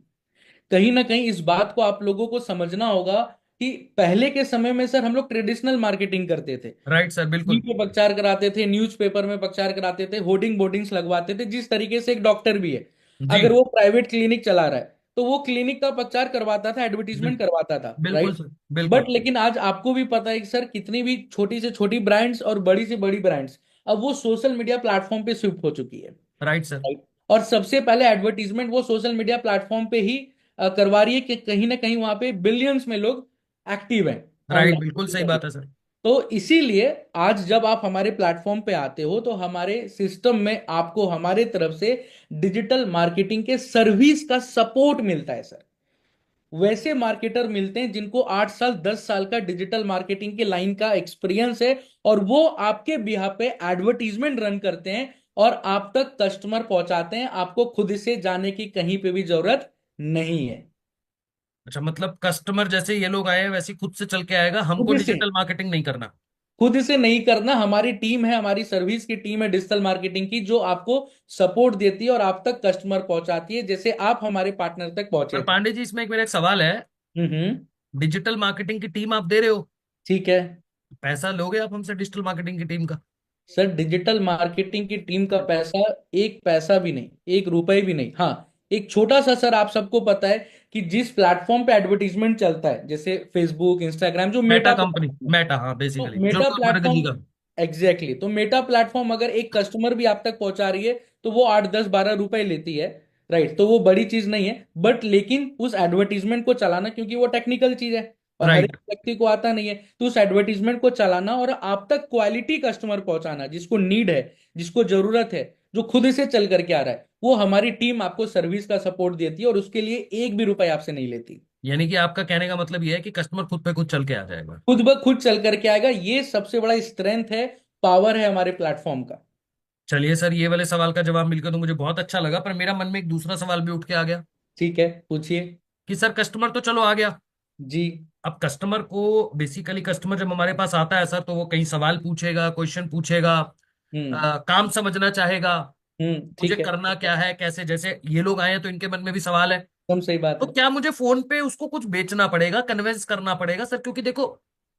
कहीं ना कहीं इस बात को आप लोगों को समझना होगा कि पहले के समय में सर हम लोग ट्रेडिशनल मार्केटिंग करते थे। राइट सर, टीवी बिल्कुल। पे प्रचार कराते थे, न्यूज़पेपर में प्रचार कराते थे, होर्डिंग बोर्डिंग्स लगवाते थे। जिस तरीके से एक डॉक्टर भी है, जी। अगर वो प्राइवेट क्लिनिक चला रहा है तो वो क्लिनिक का प्रचार करवाता था, बिल, एडवर्टीजमेंट करवाता था, बिल्कुल राइट? सर, बट बिल्कुल। लेकिन आज आपको भी पता है कि सर कितनी भी छोटी से छोटी ब्रांड्स और बड़ी से बड़ी ब्रांड्स अब वो सोशल मीडिया प्लेटफॉर्म पे शिफ्ट हो चुकी है, राइट सर। राइट? और सबसे पहले एडवर्टीजमेंट वो सोशल मीडिया प्लेटफॉर्म पे ही करवा रही है कि कहीं ना कहीं वहां पे बिलियंस में लोग एक्टिव हैं राइट, बिल्कुल सही ऑनलाइन। बात है सर। तो इसीलिए आज जब आप हमारे प्लेटफॉर्म पे आते हो तो हमारे सिस्टम में आपको हमारे तरफ से डिजिटल मार्केटिंग के सर्विस का सपोर्ट मिलता है सर। वैसे मार्केटर मिलते हैं जिनको 8 साल 10 साल का डिजिटल मार्केटिंग के लाइन का एक्सपीरियंस है, और वो आपके बिहाफ पे एडवर्टीजमेंट रन करते हैं और आप तक कस्टमर पहुंचाते हैं। आपको खुद से जाने की कहीं पे भी जरूरत नहीं है। अच्छा, मतलब कस्टमर जैसे ये लोग आए हैं वैसे ही खुद से चल के आएगा, हमको खुद से, डिजिटल मार्केटिंग नहीं करना। खुद से नहीं करना, हमारी टीम है, हमारी सर्विस की टीम है डिजिटल मार्केटिंग की, जो आपको सपोर्ट देती है और आप तक कस्टमर पहुंचाती है, जैसे आप हमारे पार्टनर तक पर पहुंचे थे। पांडे जी, इसमें एक मेरा एक सवाल है। डिजिटल मार्केटिंग की टीम आप दे रहे हो, ठीक है पैसा लोगे आप हमसे डिजिटल मार्केटिंग की टीम का? सर, डिजिटल मार्केटिंग की टीम का पैसा, एक पैसा भी नहीं, एक रुपए भी नहीं। हाँ, एक छोटा सा सर, आप सबको पता है कि जिस प्लेटफॉर्म पे एडवर्टीजमेंट चलता है, जैसे फेसबुक, इंस्टाग्राम, जो मेटा मेटा कंपनी, प्लेटफॉर्म है, मेटा, हाँ, तो बेसिकली जो मेटा लोग मेरे प्लेटफॉर्म, का। एग्जैक्टली तो मेटा प्लेटफॉर्म अगर एक कस्टमर भी आप तक पहुंचा रही है, तो वो 8, 10, 12 रुपए लेती है। राइट, तो वो बड़ी चीज नहीं है, बट लेकिन उस एडवर्टीजमेंट को चलाना, क्योंकि वो टेक्निकल चीज है और हर एक राइट। व्यक्ति को आता नहीं है, तो उस एडवर्टीजमेंट को चलाना और आप तक क्वालिटी कस्टमर पहुंचाना, जिसको नीड है, जिसको जरूरत है, जो खुद से चल करके आ रहा है, वो हमारी टीम आपको सर्विस का सपोर्ट देती है और उसके लिए एक भी रुपए आपसे नहीं लेती। यानी कि आपका कहने का मतलब ये है कि कस्टमर खुद पे खुद चल के आ जाएगा। खुद ब खुद चल करके आएगा, ये सबसे बड़ा स्ट्रेंथ है, पावर है हमारे प्लेटफॉर्म का। चलिए सर, ये वाले सवाल का जवाब मिलकर तो मुझे बहुत अच्छा लगा, पर मेरा मन में एक दूसरा सवाल भी उठ के आ गया ठीक है, पूछिए। कि सर कस्टमर तो चलो आ गया। जी। अब कस्टमर को, बेसिकली कस्टमर जब हमारे पास आता है सर, तो वो कई सवाल पूछेगा, क्वेश्चन पूछेगा, हम्म। काम समझना चाहेगा, मुझे ठीक है, करना क्या है, कैसे, जैसे ये लोग आए हैं तो इनके मन में भी सवाल है। एकदम सही बात तो है। क्या मुझे फोन पे उसको कुछ बेचना पड़ेगा, कन्विंस करना पड़ेगा सर? क्योंकि देखो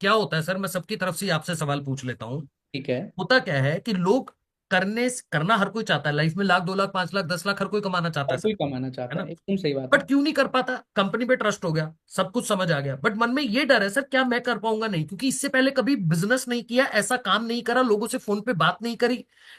क्या होता है सर, मैं सबकी तरफ से ही आपसे सवाल पूछ लेता हूँ। ठीक है। होता क्या है कि लोग करना हर कोई चाहता है लाइफ में, लाख, 2 लाख, 5 लाख, 10 लाख, हर कोई कमाना चाहता हर है सर, कोई कमाना है चाहता ना? है, एकदम सही बात बट है। क्यों नहीं कर पाता? कंपनी पे ट्रस्ट हो गया, सब कुछ समझ आ गया, बट मन में ये डर है सर, क्या मैं कर पाऊंगा नहीं? क्योंकि इससे पहले कभी बिजनेस नहीं किया, ऐसा काम नहीं करा, लोगों से फोन पे बात नहीं करी,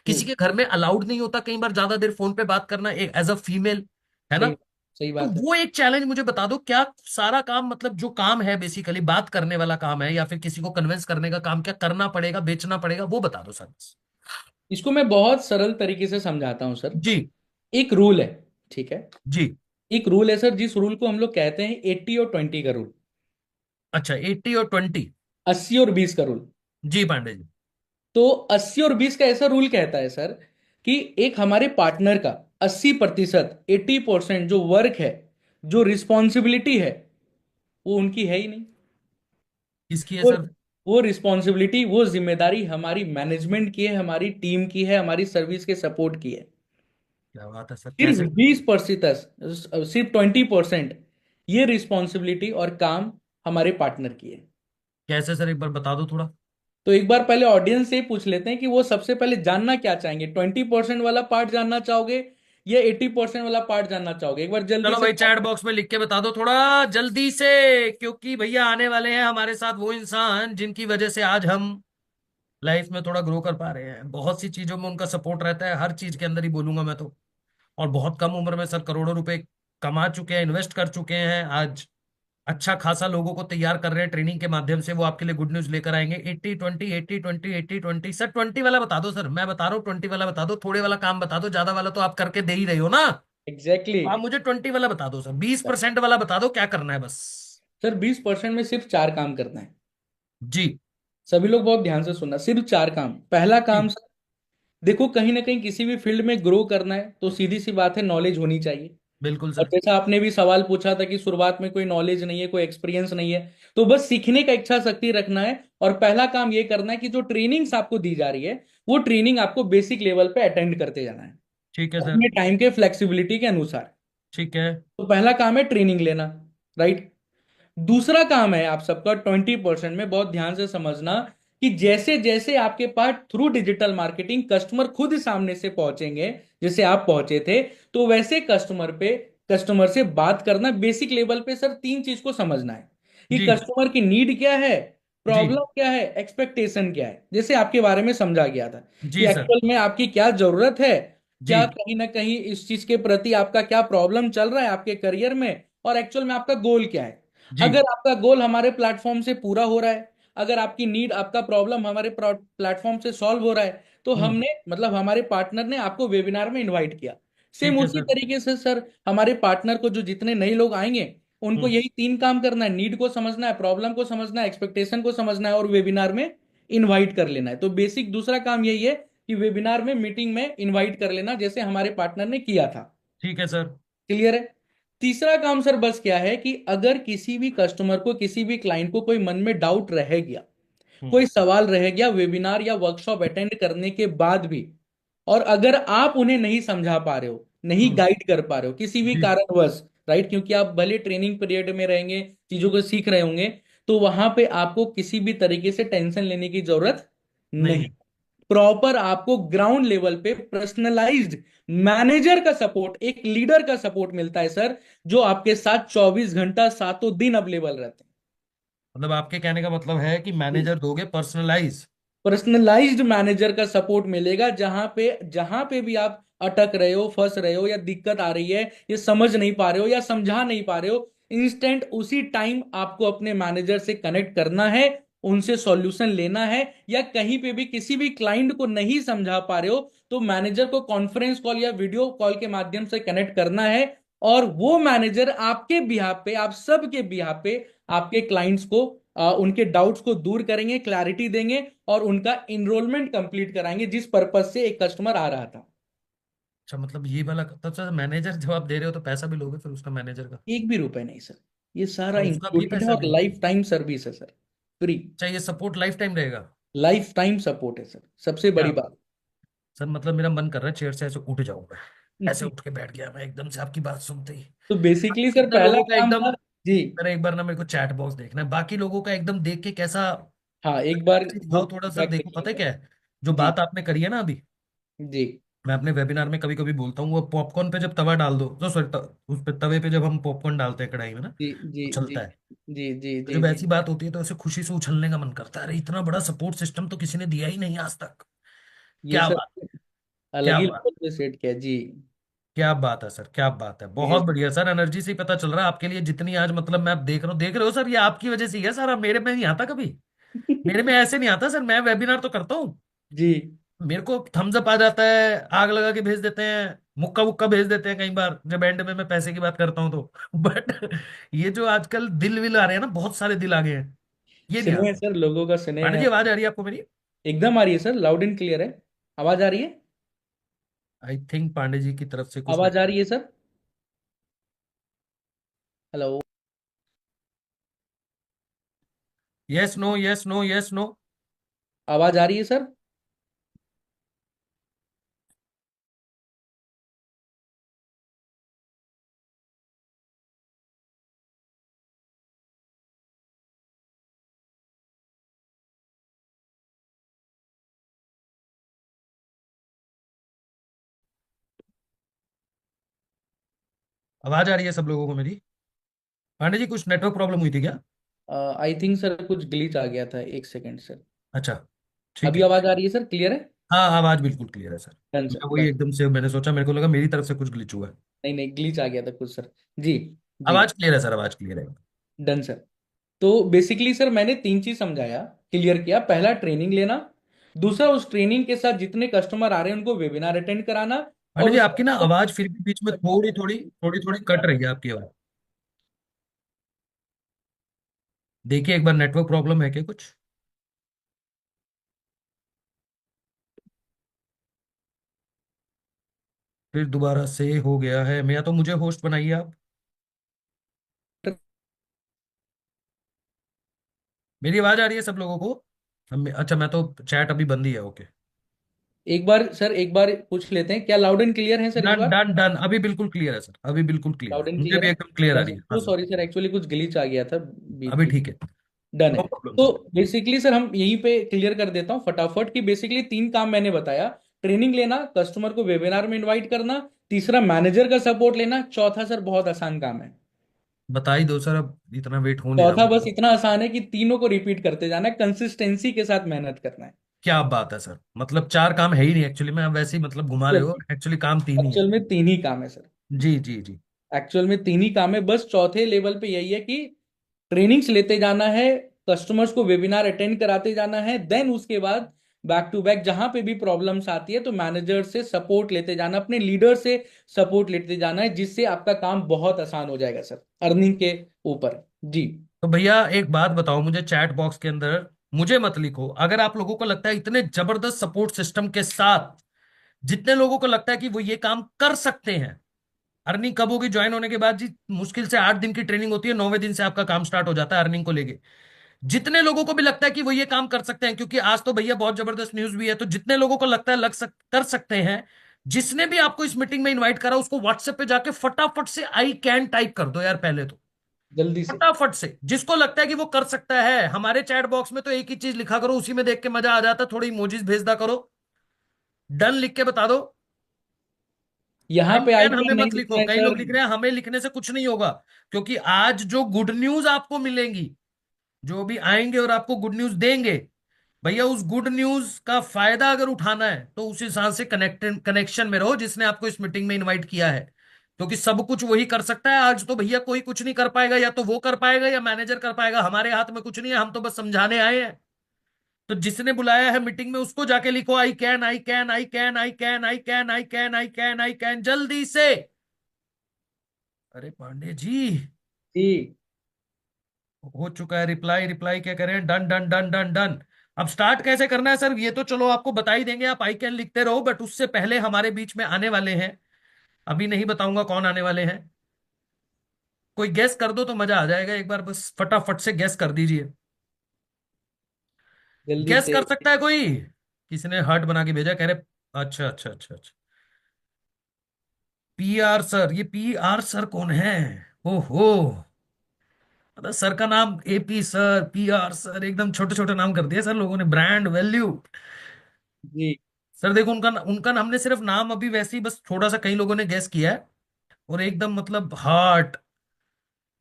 किसी हम्म। के घर में अलाउड नहीं होता कई बार ज्यादा देर फोन पे बात करना, एक एज अ फीमेल, है ना? सही, सही तो बात है। वो एक चैलेंज मुझे बता दो, क्या सारा काम, मतलब जो काम है बेसिकली बात करने वाला काम है, या फिर किसी को कन्विंस करने का काम, क्या करना पड़ेगा, बेचना पड़ेगा, वो बता दो सर। इसको मैं बहुत सरल तरीके से समझाता हूँ सर। जी। एक रूल है, ठीक है। जी। एक रूल है सर, जिस रूल को हम लोग कहते हैं 80 और 20 का रूल। अच्छा, 80 और 20। 80 और 20 का रूल। जी पांडे जी। तो 80 और 20 का ऐसा रूल कहता है सर, कि एक हमारे पार्टनर का 80%, 80% जो वर्क है, जो रिस्पॉन्सिबिलिटी है, वो उनकी है ही नहीं। किसकी है वो सर? वो रिस्पॉन्सिबिलिटी, वो जिम्मेदारी हमारी मैनेजमेंट की है, हमारी टीम की है, हमारी सर्विस के सपोर्ट की है। क्या बात है सर, सिर्फ कैसे? 20%, सिर्फ 20% ये रिस्पॉन्सिबिलिटी और काम हमारे पार्टनर की है। कैसे सर, एक बार बता दो थोड़ा। तो एक बार पहले ऑडियंस से ही पूछ लेते हैं कि वो सबसे पहले जानना क्या चाहेंगे, 20% वाला पार्ट जानना चाहोगे या 80% वाला पार्ट जानना चाहोगे? एक बार जल्दी चलो से। भाई, चैट बॉक्स में लिख के बता दो थोड़ा जल्दी से, क्योंकि भैया आने वाले हैं हमारे साथ वो इंसान जिनकी वजह से आज हम लाइफ में थोड़ा ग्रो कर पा रहे हैं। बहुत सी चीजों में उनका सपोर्ट रहता है, हर चीज के अंदर ही बोलूंगा मैं तो। और बहुत कम उम्र में सर करोड़ों रुपए कमा चुके हैं, इन्वेस्ट कर चुके हैं, आज अच्छा खासा लोगों को तैयार कर रहे हैं ट्रेनिंग के माध्यम से। वो आपके लिए गुड न्यूज लेकर आएंगे। 80 20, 80 20, 80 20। सर 20 वाला बता दो सर, मैं बता रहा हूँ 20 वाला बता दो, थोड़े वाला काम बता दो, ज्यादा वाला तो आप करके दे ही रहे हो ना। एग्जैक्टली आप मुझे 20 वाला बता दो सर, 20% वाला बता दो, क्या करना है बस। सर, 20% में सिर्फ 4 काम करना है। जी। सभी लोग बहुत ध्यान से सुनना, सिर्फ 4 काम। पहला काम जी। सर, देखो कहीं ना कहीं किसी भी फील्ड में ग्रो करना है, तो सीधी सी बात है, नॉलेज होनी चाहिए। बिल्कुल और सर। जैसा आपने भी सवाल पूछा था कि शुरुआत में कोई नॉलेज नहीं है, कोई एक्सपीरियंस नहीं है, तो बस सीखने का इच्छा शक्ति रखना है। और पहला काम ये करना है कि जो ट्रेनिंग्स आपको दी जा रही है, वो ट्रेनिंग आपको बेसिक लेवल पे अटेंड करते जाना है, ठीक है सर। अपने टाइम के फ्लेक्सिबिलिटी के अनुसार। ठीक है। तो पहला काम है ट्रेनिंग लेना। राइट। दूसरा काम है आप सबका 20% में, बहुत ध्यान से समझना, कि जैसे जैसे आपके pass through digital marketing customer खुद सामने से पहुंचेंगे, जैसे आप पहुंचे थे, तो वैसे कस्टमर से बात करना, बेसिक लेवल पे सर 3 चीज को समझना है, कि जी। कस्टमर की नीड क्या है, जी। प्रॉब्लम क्या है, एक्सपेक्टेशन क्या है। जैसे आपके बारे में समझा गया था कि जी सर। एक्चुअल में आपकी क्या जरूरत है, क्या जी। कहीं ना कहीं इस चीज के प्रति आपका क्या प्रॉब्लम चल रहा है आपके करियर में, और एक्चुअल में आपका गोल क्या है। जी। अगर आपका गोल हमारे प्लेटफॉर्म से पूरा हो रहा है, अगर आपकी नीड, आपका प्रॉब्लम हमारे प्लेटफॉर्म से सॉल्व हो रहा है, तो हम्म। हमने, मतलब हमारे पार्टनर ने आपको वेबिनार में इनवाइट किया। सेम ठीक है उसी सर। तरीके से सर, हमारे पार्टनर को, जो जितने नए लोग आएंगे, उनको हम्म। यही 3 काम करना है, नीड को समझना है, प्रॉब्लम को समझना है, एक्सपेक्टेशन को समझना है, और वेबिनार में इनवाइट कर लेना है। तो बेसिक दूसरा काम यही है कि वेबिनार में, मीटिंग में इनवाइट कर लेना, जैसे हमारे पार्टनर ने किया था। ठीक है सर। क्लियर है? तीसरा काम सर बस क्या है, कि अगर किसी भी कस्टमर को, किसी भी क्लाइंट को कोई मन में डाउट रह गया, हम्म। कोई सवाल रह गया वेबिनार या वर्कशॉप अटेंड करने के बाद भी, और अगर आप उन्हें नहीं समझा पा रहे हो, नहीं हम्म। गाइड कर पा रहे हो किसी भी जी। कारणवश, राइट, क्योंकि आप भले ट्रेनिंग पीरियड में रहेंगे, चीजों को सीख रहे होंगे, तो वहां पे आपको किसी भी तरीके से टेंशन लेने की जरूरत नहीं नहीं। है। प्रॉपर आपको ग्राउंड लेवल पे पर्सनलाइज्ड मैनेजर का सपोर्ट, एक लीडर का सपोर्ट मिलता है सर, जो आपके साथ 24 घंटा सातों दिन अवेलेबल रहते मतलब आपके कहने का मतलब है कि हैं। मैनेजर दोगे पर्सनलाइज। पर्सनलाइज्ड मैनेजर का सपोर्ट मिलेगा, जहां पे भी आप अटक रहे हो, फंस रहे हो, या दिक्कत आ रही है, ये समझ नहीं पा रहे हो या समझा नहीं पा रहे हो, इंस्टेंट उसी टाइम आपको अपने मैनेजर से कनेक्ट करना है, उनसे सॉल्यूशन लेना है। या कहीं पे भी किसी भी क्लाइंट को नहीं समझा पा रहे हो, तो मैनेजर को कॉन्फ्रेंस कॉल या वीडियो कॉल के माध्यम से कनेक्ट करना है, और वो मैनेजर आपके बिहाफ पे, आप सबके बिहाफ पे, आपके क्लाइंट्स को उनके डाउट्स को दूर करेंगे, क्लैरिटी देंगे, और उनका इनरोलमेंट कंप्लीट कराएंगे, जिस पर्पज से एक कस्टमर आ रहा था। अच्छा, मतलब ये वाला तब सर मैनेजर जब आप दे रहे हो तो पैसा भी लोगे फिर उसका मैनेजर का? एक भी रुपए नहीं सर, ये सारा अच्छा, उसका भी इंक्लूडेड है, पैसा और नहीं? लाइफ टाइम सर्विस है सर, फ्री। अच्छा, ये सपोर्ट लाइफ टाइम रहेगा? लाइफ टाइम सपोर्ट है सर, सबसे क्या बड़ी बात। बात। सर मतलब मेरा मन कर रहा है चेयर से ऐसे उठ जाऊं मैं। ऐसे उठ के बैठ गया मैं एकदम से आपकी बात सुनते ही। तो बेसिकली सर कितने पहला लोगों का काम एकदम। था। जी। मेरा एक बार ना, मेरे को चैट बॉक्स देखना है, बाकी लोगों का एकदम देख के कैसा। हाँ, एक बार वो दिखाओ थोड़ा सर, फीडबैक देखो पता है देखिएगा। क्या है। जो जी। बात आपने करी है ना अभी। जी। मैं अपने वेबिनार में कभी कभी बोलता हूँ, वो पॉपकॉर्न पे जब तवा डाल दो तो सॉरी, उस पे तवे पे जब हम पॉपकॉर्न डालते हैं कढ़ाई में ना, जी। जी। तो जी। चलता है। जी। जी। तो जी। जब जी। ऐसी बात होती है तो ऐसे खुशी से उछलने का मन करता है, अरे इतना बड़ा सपोर्ट सिस्टम तो किसी ने दिया ही नहीं आज तक। ये क्या सर बात। अलग क्या ही बात। लेवल पे सेट किया जी। क्या बात है सर, क्या बात है, ये बहुत बढ़िया सर। एनर्जी से ही पता चल रहा है आपके लिए जितनी आज, मतलब मैं अब देख रहे हो सर, ये आपकी वजह से ही है सर। अब मेरे में नहीं आता कभी। मेरे में ऐसे नहीं आता सर, मैं वेबिनार तो करता हूँ, जी। मेरे को थम्स अप आ जाता है, आग लगा के भेज देते हैं, मुक्का मुक्का भेज देते हैं कई बार जब एंड में मैं पैसे की बात करता हूँ तो। बट ये जो आजकल दिल विल आ रहे हैं ना, बहुत सारे दिल आ गए हैं, ये नहीं स्नेह है आता। सर, लोगों का स्नेह पांडे है। जी, आवाज आ रही है आपको मेरी? एकदम आ रही है सर, लाउड एंड क्लियर है। आवाज आ रही है। आई थिंक पांडे जी की तरफ से कुछ आवाज नहीं। आ रही है sir. Hello. Yes no, yes no, yes no. आवाज आ रही है सर। आवाज आ रही है सब लोगों को मेरी? पांडे जी, कुछ नेटवर्क प्रॉब्लम हुई थी क्या? आई थिंक सर कुछ ग्लिच आ गया था, एक सेकेंड सर। अच्छा, ठीक अभी है। आवाज आ रही है सर, क्लियर है। हाँ, आवाज बिल्कुल क्लियर है सर। डन सर, मैं वही डन। एकदम से मैंने सोचा, मेरे को लगा मेरी तरफ से कुछ ग्लिच हुआ है। नहीं नहीं, ग्लिच आ गया था कुछ सर। जी। जी। आवाज क्लियर है सर, आवाज क्लियर है। Done sir. तो बेसिकली सर मैंने तीन चीज समझाया, क्लियर किया। पहला, ट्रेनिंग लेना। दूसरा, उस ट्रेनिंग के साथ जितने कस्टमर आ रहे हैं उनको वेबिनार अटेंड कराना। पांडे और जी, आपकी ना उसका आवाज फिर भी बीच में थोड़ी कट रही है आपकी आवाज। देखिए एक बार, नेटवर्क प्रॉब्लम है क्या कुछ? फिर दोबारा से हो गया है, मैं या तो मुझे होस्ट बनाइए आप। मेरी आवाज आ रही है सब लोगों को? अच्छा, मैं तो चैट अभी बंद ही है, ओके। एक बार सर, एक बार पूछ लेते हैं, क्या लाउड एंड क्लियर है सर इस डन बार। डन डन, अभी बिल्कुल क्लियर है सर, अभी बिल्कुल क्लियर लाउड है, एंड मुझे क्लियर भी है। एकदम क्लियर आ डन रही सर, है, हाँ तो सर। सॉरी सर, एक्चुअली कुछ ग्लिच आ गया था बीच अभी बीच। ठीक है। डन है। नो प्रॉब्लम तो सर। बेसिकली सर हम यहीं पे क्लियर कर देता हूँ फटाफट, कि बेसिकली तीन काम मैंने बताया। ट्रेनिंग लेना, कस्टमर को वेबिनार में इनवाइट करना, तीसरा मैनेजर का सपोर्ट लेना, चौथा सर बहुत आसान काम है। बता ही दो सर, अब इतना वेट हो नहीं चौथा रहा। बस इतना आसान है कि तीनों को रिपीट करते जाना है, कंसिस्टेंसी के साथ मेहनत करना है। क्या बात है सर, मतलब चार काम है ही नहीं एक्चुअली में, आप वैसे ही मतलब घुमा रहे हो, एक्चुअली काम तीन ही है। एक्चुअल में तीन ही काम है सर। जी जी जी। एक्चुअल में तीन ही काम है, बस चौथे लेवल पे यही है कि ट्रेनिंग्स लेते जाना है, कस्टमर्स को वेबिनार अटेंड कराते जाना है, देन उसके बाद बैक टू बैक जहां पे भी प्रॉब्लम्स आती है तो मैनेजर से सपोर्ट लेते जाना, अपने लीडर से सपोर्ट लेते जाना है, जिससे आपका काम बहुत आसान हो जाएगा सर, अर्निंग के ऊपर। जी। तो भैया एक बात बताओ मुझे, चैट बॉक्स के अंदर मुझे मत लिखो, अगर आप लोगों को लगता है इतने जबरदस्त सपोर्ट सिस्टम के साथ, जितने लोगों को लगता है कि वो ये काम कर सकते हैं। अर्निंग कब होगी? ज्वाइन होने के बाद जी, मुश्किल से 8 दिन की ट्रेनिंग होती है, 9वें दिन से आपका काम स्टार्ट हो जाता है अर्निंग को लेके। जितने लोगों को भी लगता है कि वो ये काम कर सकते हैं, क्योंकि आज तो भैया बहुत जबरदस्त न्यूज भी है, तो जितने लोगों को लगता है कर सकते हैं, जिसने भी आपको इस मीटिंग में इनवाइट करा उसको व्हाट्सएप पे जाके फटाफट से आई कैन टाइप कर दो यार पहले तो। जल्दी से। फटाफट से जिसको लगता है कि वो कर सकता है, हमारे चैट बॉक्स में तो एक ही चीज लिखा करो, उसी में देख के मजा आ जाता है, थोड़ी इमोजीज भेज दा करो, डन लिख के बता दो। यहाँ आई पे कैन आइकन हमें नहीं मत दिख रहा लिखो, है कई लोग सर। लिख रहे हैं हमें लिखने से कुछ नहीं होगा, क्योंकि आज जो गुड न्यूज आपको मिलेंगी, जो भी आएंगे और आपको गुड न्यूज देंगे, भैया उस गुड न्यूज का फायदा अगर उठाना है तो उस इंसान से कनेक्शन में रहो जिसने आपको इस मीटिंग में इनवाइट किया है, क्योंकि सब कुछ वही कर सकता है। आज तो भैया कोई कुछ नहीं कर पाएगा, या तो वो कर पाएगा या मैनेजर कर पाएगा, हमारे हाथ में कुछ नहीं है, हम तो बस समझाने आए हैं। तो जिसने बुलाया है मीटिंग में उसको जाके लिखो I can I can I can I can I can I can I can I can, जल्दी से। अरे पांडे जी, जी। हो चुका है रिप्लाई, रिप्लाई क्या करें, done done done done done. अब स्टार्ट कैसे करना है सर, ये तो चलो आपको बता ही देंगे, आप आई कैन लिखते रहो, बट उससे पहले हमारे बीच में आने वाले हैं, अभी नहीं बताऊंगा कौन आने वाले हैं, कोई गेस कर दो तो मजा आ जाएगा, एक बार बस फटाफट से गेस कर दीजिए। जल्दी गेस से। कर सकता है कोई? किसने हार्ट बना के भेजा, कह रहे अच्छा अच्छा अच्छा अच्छा, पी आर सर, ये पी आर सर कौन है? ओहो, मतलब सर का नाम AP sir, P R sir, एकदम छोटे छोटे नाम कर दिए सर लोगों ने, ब्रांड वैल्यू। जी। सर देखो उनका उनका हमने सिर्फ नाम अभी वैसे ही बस थोड़ा सा कई लोगों ने गेस किया है, और एकदम मतलब हार्ट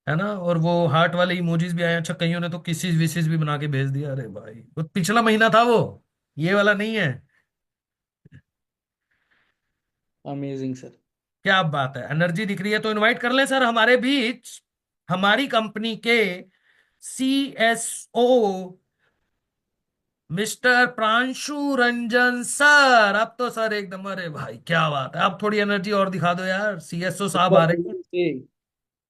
है ना, और वो हार्ट वाले इमोजीज भी आए, अच्छा कईयों ने तो किसीज विशेष भी बना के भेज दिया, अरे भाई वो पिछला महीना था वो, ये वाला नहीं है। Amazing sir. क्या बात है, एनर्जी दिख रही है, तो इनवाइट कर लें सर हमारे बीच हमारी कंपनी के CSO mister Pranshu Ranjan sir. अब तो सर एकदम, अरे भाई क्या बात है, अब थोड़ी एनर्जी और दिखा दो यार, CSO एक साहब बार आ रहे हैं। जल्दी से।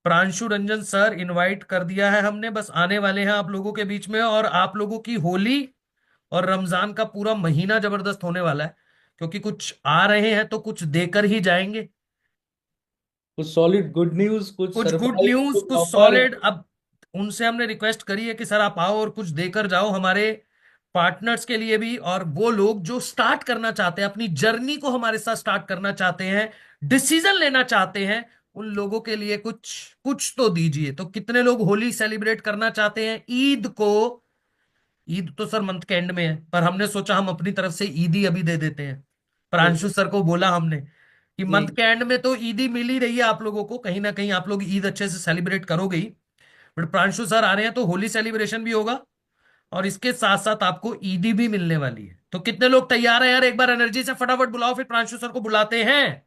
प्रांशु रंजन सर इनवाइट कर दिया है हमने, बस आने वाले हैं आप लोगों के बीच में, और आप लोगों की होली और रमजान का पूरा महीना जबरदस्त होने वाला है, क्योंकि कुछ आ रहे हैं तो कुछ देकर ही जाएंगे। कुछ सॉलिड गुड न्यूज, कुछ कुछ गुड सरप्राइज, न्यूज, कुछ कुछ ऑफर। सॉलिड। अब उनसे हमने रिक्वेस्ट करी है कि सर आप आओ और कुछ देकर जाओ हमारे पार्टनर्स के लिए भी, और वो लोग जो स्टार्ट करना चाहते हैं अपनी जर्नी को हमारे साथ स्टार्ट करना चाहते हैं, डिसीजन लेना चाहते हैं, उन लोगों के लिए कुछ कुछ तो दीजिए। तो कितने लोग होली सेलिब्रेट करना चाहते हैं, ईद को? ईद तो सर मंथ के एंड में है, पर हमने सोचा हम अपनी तरफ से ईदी अभी दे देते हैं। प्रांशु ओके। सर को बोला हमने कि मंथ जी। के एंड में तो ईदी मिल ही रही है आप लोगों को, कहीं ना कहीं आप लोग ईद अच्छे से सेलिब्रेट करोगे ही, बट प्रांशु सर आ रहे हैं तो होली सेलिब्रेशन भी होगा, और इसके साथ साथ आपको ईदी भी मिलने वाली है। तो कितने लोग तैयार हैं यार, एक बार एनर्जी से फटाफट बुलाओ, फिर प्रांशु सर को बुलाते हैं।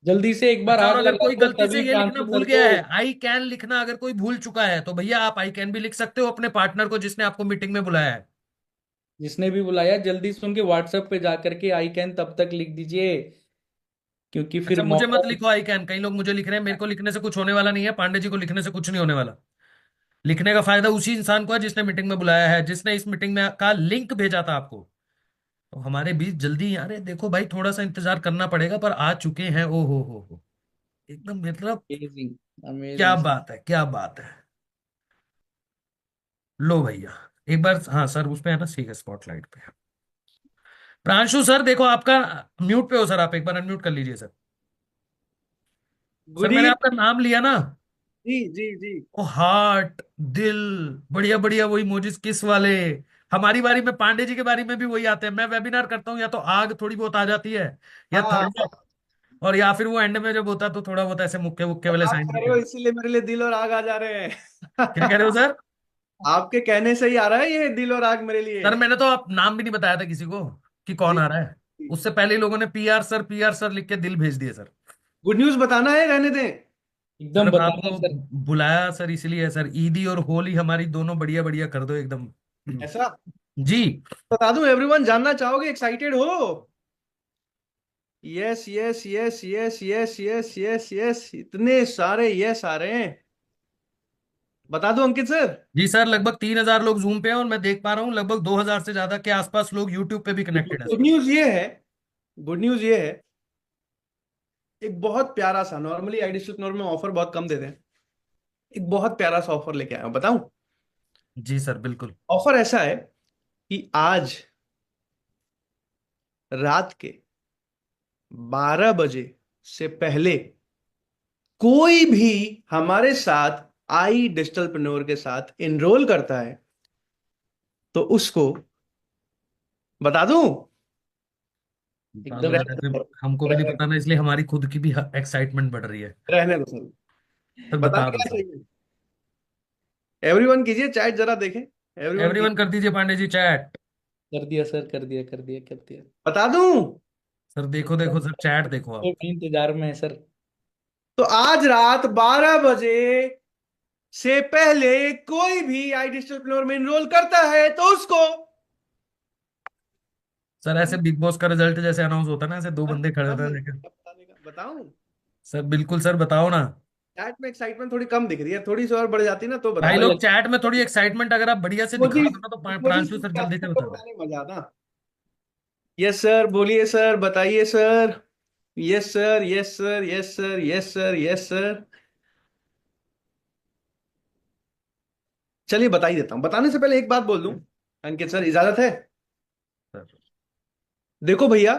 जल्दी से एक बार अच्छा, और आग अगर लगा कोई दो गलती से तभी ये लिखना प्रांशु भूल सर को। गया है, आई कैन लिखना अगर कोई भूल चुका है, तो भैया आप आई कैन भी लिख सकते हो अपने पार्टनर को जिसने आपको मीटिंग में बुलाया है। जिसने भी बुलाया जल्दी से उनके व्हाट्सएप पे जा करके आई कैन तब तक लिख दीजिए, क्योंकि फिर अच्छा मुझे मौका। मत लिखो आई कैन, कई लोग मुझे लिख रहे हैं, मेरे को लिखने से कुछ होने वाला नहीं है, पांडे जी को लिखने से कुछ नहीं होने वाला। लिखने का फायदा उसी इंसान को है जिसने मीटिंग में बुलाया है, जिसने इस मीटिंग में का लिंक भेजा था आपको। तो हमारे बीच जल्दी, अरे देखो भाई थोड़ा सा इंतजार करना पड़ेगा, पर आ चुके हैं, ओ हो, एकदम मतलब अमेजिंग। क्या अमेजिंग सर। बात है, क्या बात है। लो भैया एक बार, हाँ सर उस पे है ना, ठीक है स्पॉटलाइट पे। प्रांशु सर देखो आपका म्यूट पे हो सर, आप एक बार अनम्यूट कर लीजिए सर। सर गुड मैंने इवनिंग। आपका नाम लिया ना, जी जी जी। ओ हार्ट, दिल, बढ़िया बढ़िया, वही मोजिस किस वाले। हमारी बारी में पांडे जी के बारे में भी वही आते हैं, मैं वेबिनार करता हूँ या तो आग थोड़ी बहुत आ जाती है, या हाँ, थर्ड, और या फिर वो एंड में जब होता है तो थोड़ा बहुत ऐसे मुक्के मुक्के वाले आप साइन कह भी रहे हो कर। इसीलिए मेरे लिए दिल और आग आ जा रहे क्या कह रहे हैं। हो सर? आपके कहने से ही आ रहा है ये दिल और आग मेरे लिए। सर मैंने तो आप नाम भी नहीं बताया था किसी को कि कौन जी आ रहा है, जी। उससे पहले ही लोगों ने पी आर सर लिख के दिल भेज दिए सर। गुड न्यूज बताना है, रहने दें। सर एकदम अब बताना आपको सर। बुलाया सर इसलिए सर, ईदी और होली हमारी दोनों बढ़िया बढ़िया कर दो एकदम। ऐसा जी। बता दूं, एवरीवन जानना चाहोगे, एक्साइटेड हो? Yes yes yes yes yes yes yes yes, इतने सारे यस आ रहे हैं। बता दूं अंकित सर? जी सर, लगभग 3,000 लोग जूम पे हैं, और मैं देख पा रहा हूँ लगभग 2,000 से ज्यादा के आसपास लोग यूट्यूब पे भी कनेक्टेड है गुड सर। न्यूज ये है, गुड न्यूज ये है, एक बहुत प्यारा सा, नॉर्मली आईडी स्लिप में ऑफर बहुत कम देते हैं, एक बहुत प्यारा सा ऑफर लेके आया हूं, बताऊं? जी सर, बिल्कुल। ऑफर ऐसा है कि आज रात के 12 बजे से पहले कोई भी हमारे साथ आई डिजिटलप्रेन्योर के साथ इनरोल करता है तो उसको बता दूं। बता एकदम दो यार, ऐसे हमको भी नहीं पता ना, इसलिए हमारी खुद की भी एक्साइटमेंट बढ़ रही है। रहने दो सर। सर बता बताने दो क्या सर। चाहिए। एवरीवन कीजिए चैट जरा देखें। एवरीवन एवरीवन कीजिए। कर दीजिए पांडे जी चैट। कर दिया सर, कर दिया, कर दिया, कर दिया। बता दूं। सर देखो देखो सर, चैट देखो तो आप। भी इंतजार में है सर। तो आज रात 12 बजे से पहले कोई भी आई डिजिटलप्रेन्योर में इनरोल करता है तो उसको सर ऐसे बिग बॉस का रिजल्ट जैसे अनाउंस होता है ना, ऐसे दो बंदे खड़े होते हैं लेकिन। बताने का बताऊं। सर बिल्कुल सर, बताओ ना। चैट में एक्साइटमेंट थोड़ी कम दिख रही है, थोड़ी सी और बढ़ जाती ना तो भाई बता हमें दूं। लोग लग चैट में थोड़ी एक्साइटमेंट अगर आप बढ़िया से दिखा इमोजीज दो ना, तो इमोजीज प्रांशु सर देख के जल्दी से आपको बता दे। बताने में मजा आता। यस सर, बोलिए सर, बताइए sir. Yes sir, yes sir, yes sir, yes sir, yes sir. चलिए बता ही देता हूं। बताने से पहले एक बात बोल दूं। अंकित सर, इजाजत है। सर देखो भैया,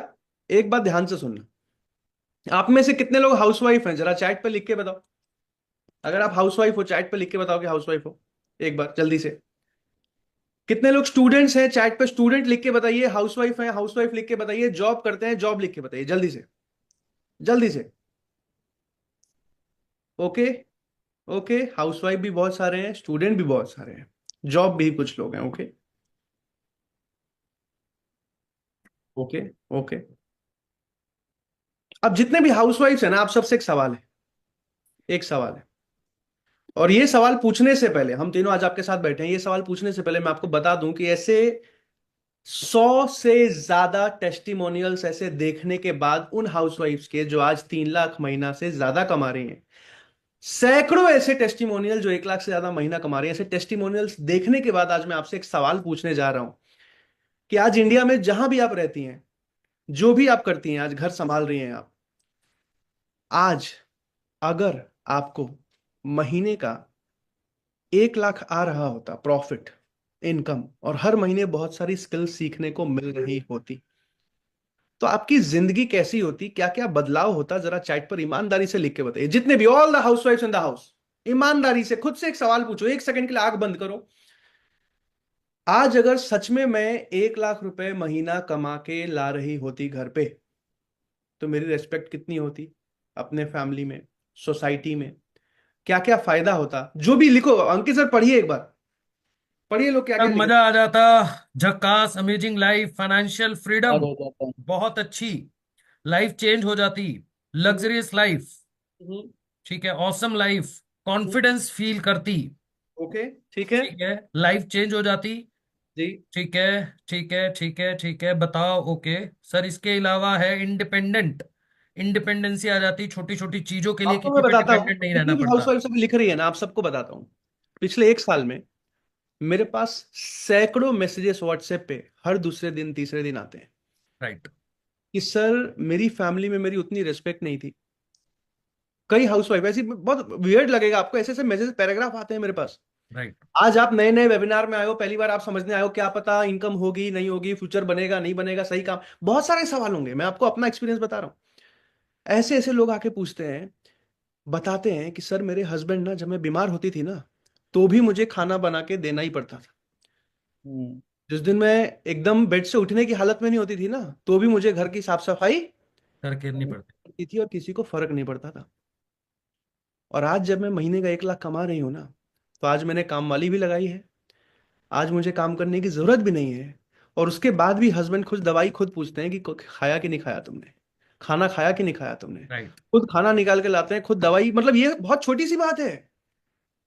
एक बात ध्यान से सुनना। आप में से कितने लोग हाउसवाइफ हैं जरा चैट पे लिख के बताओ। अगर आप हाउसवाइफ हो चैट पे लिख के बताओ कि हाउसवाइफ हो। एक बार जल्दी से। कितने लोग स्टूडेंट्स हैं चैट पे स्टूडेंट लिख के बताइए। हाउसवाइफ है हाउसवाइफ लिख के बताइए। जॉब करते हैं जॉब लिख के बताइए जल्दी से। जल्दी से। ओके। ओके, हाउसवाइफ भी बहुत सारे हैं, स्टूडेंट भी बहुत सारे हैं, जॉब भी कुछ लोग हैं। ओके। ओके। ओके। अब जितने भी हाउसवाइफ्स हैं ना, आप सबसे एक सवाल है। एक सवाल है। और ये सवाल पूछने से पहले, हम तीनों आज आपके साथ बैठे हैं, ये सवाल पूछने से पहले मैं आपको बता दूं कि ऐसे 100 से ज्यादा टेस्टिमोनियल्स ऐसे देखने के बाद उन हाउसवाइफ्स के जो आज 3 लाख महीना से ज्यादा कमा रही हैं, सैकड़ों ऐसे टेस्टिमोनियल जो 1 लाख से ज्यादा महीना कमा रहे हैं, ऐसे टेस्टिमोनियल्स देखने के बाद आज मैं आपसे एक सवाल पूछने जा रहा हूं कि आज इंडिया में जहां भी आप रहती हैं, जो भी आप करती हैं, आज घर संभाल रही हैं आप, आज अगर आपको महीने का 1 लाख आ रहा होता प्रॉफिट, इनकम, और हर महीने बहुत सारी स्किल्स सीखने को मिल रही होती, तो आपकी जिंदगी कैसी होती, क्या क्या बदलाव होता, जरा चैट पर ईमानदारी से लिख के बताइए। जितने भी ऑल द हाउसवाइफ्स इन द हाउस, ईमानदारी से खुद से एक सवाल पूछो। 1 सेकंड के लिए आंख बंद करो। आज अगर सच में मैं 1 लाख रुपए महीना कमा के ला रही होती घर पे, तो मेरी रेस्पेक्ट कितनी होती अपने फैमिली में, सोसाइटी में, क्या क्या फायदा होता। जो भी लिखो अंकित सर, पढ़िए एक बार। पढ़िए लोग क्या क्या तब लिख मजा रहे आ जाता। झकास, अमेजिंग लाइफ, फाइनेंशियल याद फ्रीडम, हो जाता है। बहुत अच्छी लाइफ, चेंज हो जाती, हैं। लग्जरियस लाइफ, हम्म। ठीक है, ऑसम लाइफ, हम्म। कॉन्फिडेंस फील करती, ओके। ठीक है। ठीक है, लाइफ चेंज हो जाती, जी। ठीक है, ठीक है, ठीक है, ठीक है, बताओ। ओके सर, इसके अलावा है इंडिपेंडेंट, इंडिपेंडेंसी आ जाती, छोटी छोटी चीजों के लिए आपको मैं किसी पे बताता हूँ, डिपेंडेंट नहीं रहना जितनी भी पड़ता। हाउसवाइफ सब लिख रही है ना, आप सबको बताता हूँ। पिछले 1 साल में मेरे पास सैकड़ों मैसेजेस व्हाट्सएप पे हर दूसरे दिन तीसरे दिन आते हैं राइट। कि सर मेरी फैमिली में मेरी उतनी रिस्पेक्ट नहीं थी। कई हाउसवाइफ ऐसी, बहुत वियर्ड लगेगा आपको, ऐसे ऐसे मैसेज पैराग्राफ आते हैं मेरे पास। राइट। आज आप नए नए वेबिनार में आए हो, पहली बार आप समझने आए हो, क्या पता इनकम होगी नहीं होगी, फ्यूचर बनेगा नहीं बनेगा, सही काम, बहुत सारे सवाल होंगे। मैं आपको अपना एक्सपीरियंस बता रहा हूँ। ऐसे ऐसे लोग आके पूछते हैं, बताते हैं कि सर मेरे हस्बैंड ना, जब मैं बीमार होती थी ना, तो भी मुझे खाना बना के देना ही पड़ता था। हम्म। जिस दिन मैं एकदम बेड से उठने की हालत में नहीं होती थी ना, तो भी मुझे घर की साफ सफाई करके नहीं करनी पड़ती। पड़ती थी और किसी को फर्क नहीं पड़ता था। और आज जब मैं महीने का 1 लाख कमा रही हूं ना, तो आज मैंने काम वाली भी लगाई है। आज मुझे काम करने की जरूरत भी नहीं है। और उसके बाद भी हस्बैंड खुद दवाई खुद पूछते हैं कि खाया कि नहीं खाया तुमने, खाना खाया कि नहीं खाया तुमने। राइट। खुद खाना निकाल के लाते हैं, खुद दवाई। मतलब ये बहुत छोटी सी बात है,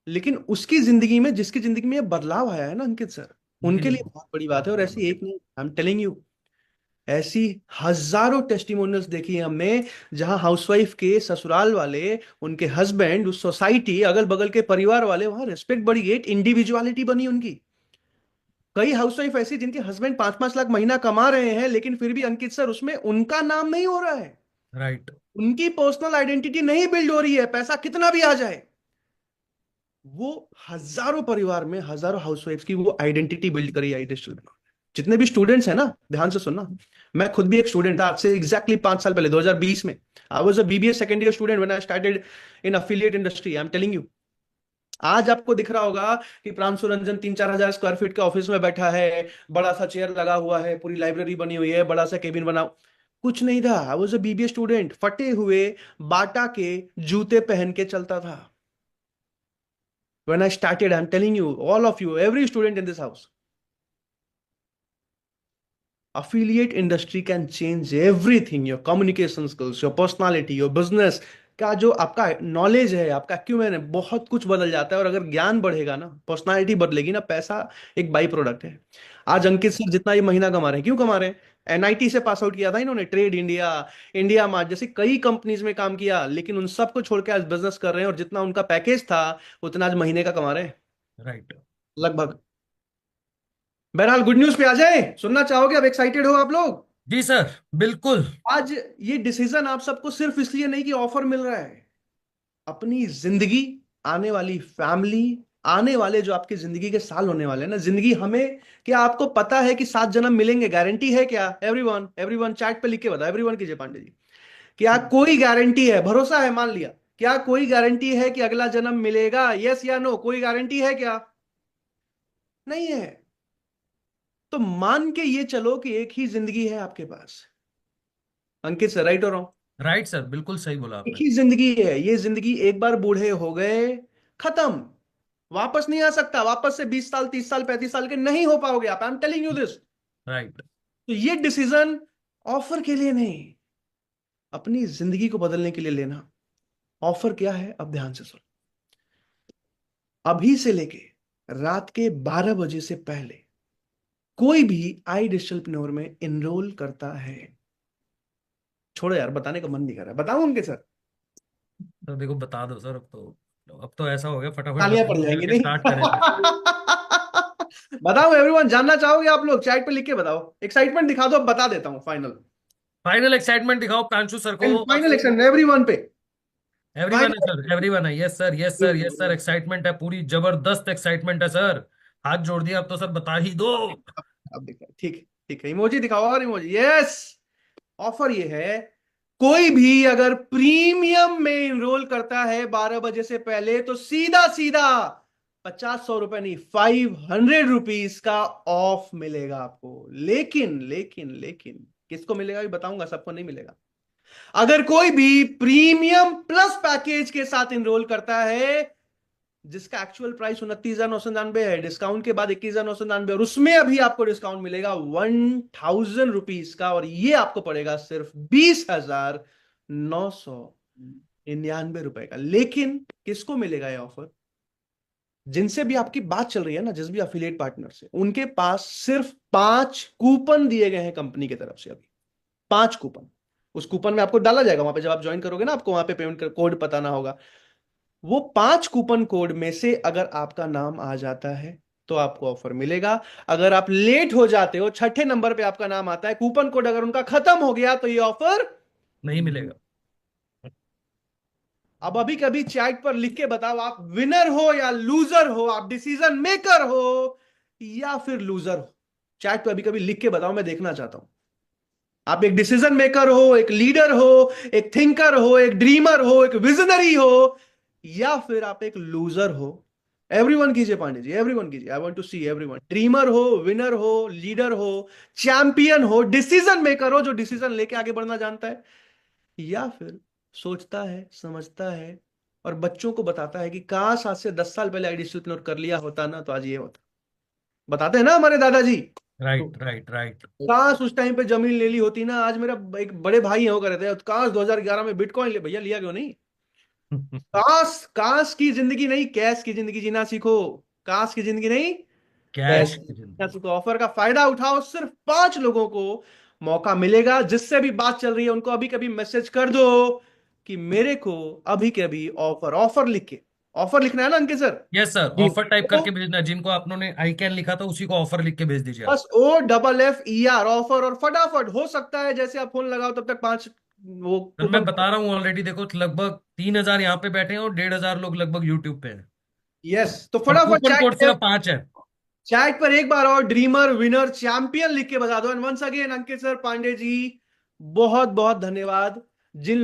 लेकिन उसकी जिंदगी में, जिसकी जिंदगी में ये बदलाव आया है ना अंकित सर, जी उनके लिए जी। बहुत बड़ी बात है। और ऐसी एक नहीं, आई एम टेलिंग यू, ऐसी हजारों टेस्टिमोनियल्स देखी है हमने, जहां हाउसवाइफ के ससुराल वाले, उनके हस्बैंड, उस सोसाइटी, अगल बगल के परिवार वाले, वहां रिस्पेक्ट बढ़ी, एक इंडिविजुअलिटी बनी उनकी। कई हाउसवाइफ ऐसी जिनके हस्बैंड 5-5 लाख महीना कमा रहे हैं, लेकिन फिर भी अंकित सर उसमें उनका नाम नहीं हो रहा है। राइट। उनकी पर्सनल आइडेंटिटी नहीं बिल्ड हो रही है, पैसा कितना भी आ जाए। वो हजारों परिवार में हजारों हाउसवाइफ्स की वो आइडेंटिटी बिल्ड करी आई डिजिटल में। जितने भी स्टूडेंट्स हैं ना, ध्यान से सुनना। मैं खुद भी एक स्टूडेंट था, आज से एग्जैक्टली 5 साल पहले 2020 में। I was a BBA second year student when I started in affiliate industry. I am telling you. आज आपको दिख रहा होगा कि प्रांशु रंजन 3-4 हजार स्क्वायर फीट के ऑफिस में बैठा है, बड़ा सा चेयर लगा हुआ है, पूरी लाइब्रेरी बनी हुई है, बड़ा सा केबिन बना। कुछ नहीं था। I was a BBA student, फटे हुए बाटा के जूते पहन के चलता था when I started. I'm telling you, all of you, every student in this house, affiliate industry can change everything, your communication skills, your personality, your business का जो आपका नॉलेज है, आपका एक्यूमेन है, बहुत कुछ बदल जाता है। और अगर ज्ञान बढ़ेगा ना, पर्सनालिटी बदलेगी ना, पैसा एक बाई प्रोडक्ट है। आज अंकित सर जितना ये महीना कमा रहे हैं, क्यों कमा रहे हैं? एनआईटी से पास आउट किया था इन्होंने, ट्रेड इंडिया, इंडिया मार्ट जैसी कई कंपनीज में काम किया, लेकिन उन सबको छोड़ के आज बिजनेस कर रहे हैं, और जितना उनका पैकेज था उतना आज महीने का कमा रहे हैं राइट। लगभग। बहरहाल गुड न्यूज पे आ जाए, सुनना चाहोगे? अब एक्साइटेड हो आप लोग? जी सर, बिल्कुल। आज ये डिसीजन आप सबको सिर्फ इसलिए नहीं कि ऑफर मिल रहा है, अपनी जिंदगी, आने वाली फैमिली, आने वाले जो आपकी जिंदगी के साल होने वाले हैं ना, जिंदगी हमें, क्या आपको पता है कि 7 जन्म मिलेंगे? गारंटी है क्या? एवरीवन, एवरीवन चैट पे लिख के बताओ, एवरीवन कीजिए पांडे जी। क्या कोई गारंटी है? भरोसा है, मान लिया, क्या कोई गारंटी है कि अगला जन्म मिलेगा? यस या नो? कोई गारंटी है क्या? नहीं है। तो मान के ये चलो कि एक ही जिंदगी है आपके पास। अंकित सर, राइट हो रहा हूं? राइट सर, बिल्कुल सही बोला एक आपने। ही जिंदगी है, ये जिंदगी एक बार बूढ़े हो गए, खत्म। वापस नहीं आ सकता। वापस से 20 साल, 30 साल, 35 साल के नहीं हो पाओगे आप। I am telling you this. Right. तो ये डिसीजन ऑफर के लिए नहीं, अपनी जिंदगी को बदलने के लिए लेना। ऑफर क्या है? अब ध्यान से सुनो। अभी से लेके रात के 12 बजे से पहले कोई भी आई डिजिटलप्रेन्योर में एनरोल करता है, छोड़ो यार, बताने का मन नहीं कर रहा, बताऊं उनके सर? तो देखो, बता दो सर। अब तो ऐसा हो गया, फटाफट तालियां पड़ बताओ जाएंगी करके नहीं? स्टार्ट करें फिर। बताओ एवरीवन, जानना चाहोगे आप लोग? चैट पे लिख के बताओ, एक्साइटमेंट दिखा दो, अब बता देता हूं फाइनल। फाइनल एक्साइटमेंट दिखाओ प्रांशु सर को। और फाइनल एक्शन एवरीवन पे। एवरीवन है फाइनल। सर, एवरीवन है। Yes sir, yes sir, yes sir, excitement है, पूरी जबरदस्त एक्साइटमेंट है सर। हाथ जोड़ दिया, अब तो सर बता ही दो। अब दिखा, ठीक, ठीक है, इमोजी दिखाओ, और इमोजी, यस। ऑफर ये है, कोई भी अगर प्रीमियम में इनरोल करता है 12 बजे से पहले, तो सीधा सीधा 50-100 रुपए नहीं, 500 रुपीज का ऑफ मिलेगा आपको। लेकिन लेकिन लेकिन किसको मिलेगा, भी बताऊंगा, सबको नहीं मिलेगा। अगर कोई भी प्रीमियम प्लस पैकेज के साथ इनरोल करता है, जिसका एक्चुअल प्राइस 29,999 है, डिस्काउंट के बाद 21,999, और उसमें अभी आपको डिस्काउंट मिलेगा 1,000 रुपीज का, और ये आपको पड़ेगा सिर्फ 20,999 रुपए का। लेकिन किसको मिलेगा ये ऑफर? जिनसे भी आपकी बात चल रही है ना, जिस भी अफिलिएट पार्टनर से, उनके पास सिर्फ 5 कूपन दिए गए हैं कंपनी की तरफ से अभी। 5 कूपन। उस कूपन में आपको डाला जाएगा, वहां पे जब आप ज्वाइन करोगे ना, आपको वहां पे पेमेंट कोड बताना होगा। वो 5 कूपन कोड में से अगर आपका नाम आ जाता है तो आपको ऑफर मिलेगा। अगर आप लेट हो जाते हो, छठे नंबर पे आपका नाम आता है, कूपन कोड अगर उनका खत्म हो गया, तो ये ऑफर। नहीं मिलेगा। अब अभी कभी चैट पर लिख के बताओ, आप विनर हो या लूजर हो, आप डिसीजन मेकर हो या फिर लूजर हो? चैट पर अभी कभी लिख के बताओ, मैं देखना चाहता हूं। आप एक डिसीजन मेकर हो, एक लीडर हो, एक थिंकर हो, एक ड्रीमर हो, एक विजनरी हो, या फिर आप एक लूजर हो? एवरीवन कीजिए पांडे जी, एवरीवन कीजिए। I want to see everyone. Dreamer हो, विनर हो, लीडर हो, चैंपियन हो, डिसीजन मेकर हो, जो डिसीजन लेके आगे बढ़ना जानता है, या फिर सोचता है, समझता है, और बच्चों को बताता है कि काश आज से 10 साल पहले आइडियल कर लिया होता ना, तो आज ये होता। बताते हैं ना हमारे दादाजी। Right, right, right. काश उस टाइम पे जमीन ले ली होती ना। आज मेरा एक बड़े भाई हैं, वो कर रहे थे, काश 2011 में बिटकॉइन ले, भैया लिया क्यों नहीं? काश, काश की जिंदगी नहीं, कैश की जिंदगी जीना सीखो। काश की जिंदगी नहीं, कैश कैश की की जिंदगी जीना जिंदगी। सीखो। ऑफर का फायदा उठाओ, सिर्फ 5 लोगों को मौका मिलेगा। जिससे भी बात चल रही है उनको अभी कभी मैसेज कर दो कि मेरे को अभी के अभी ऑफर, ऑफर लिख के, ऑफर लिखना है ना अंकित सर? यस सर, जी। ऑफर टाइप तो करके भेजना है। जिनको आपने आई कैन लिखा था उसी को ऑफर लिख के भेज दीजिए आप। बस OFFER, ऑफर, और फटाफट हो सकता है जैसे आप फोन लगाओ तब तक 5 वो सर मैं कूपन। बता रहा हूँ, ऑलरेडी देखो लगभग 3,000 यहाँ पे बैठे हैं और 1,500 लोग लगभग यूट्यूब पे हैं। यस, तो और फटाफट कूपन कोड सिर्फ 5 है। चैट पर एक बार और ड्रीमर विनर चैंपियन लिख के बता दो। And once again Ankit sir, Pandey ji, बहुत बहुत धन्यवाद। जिन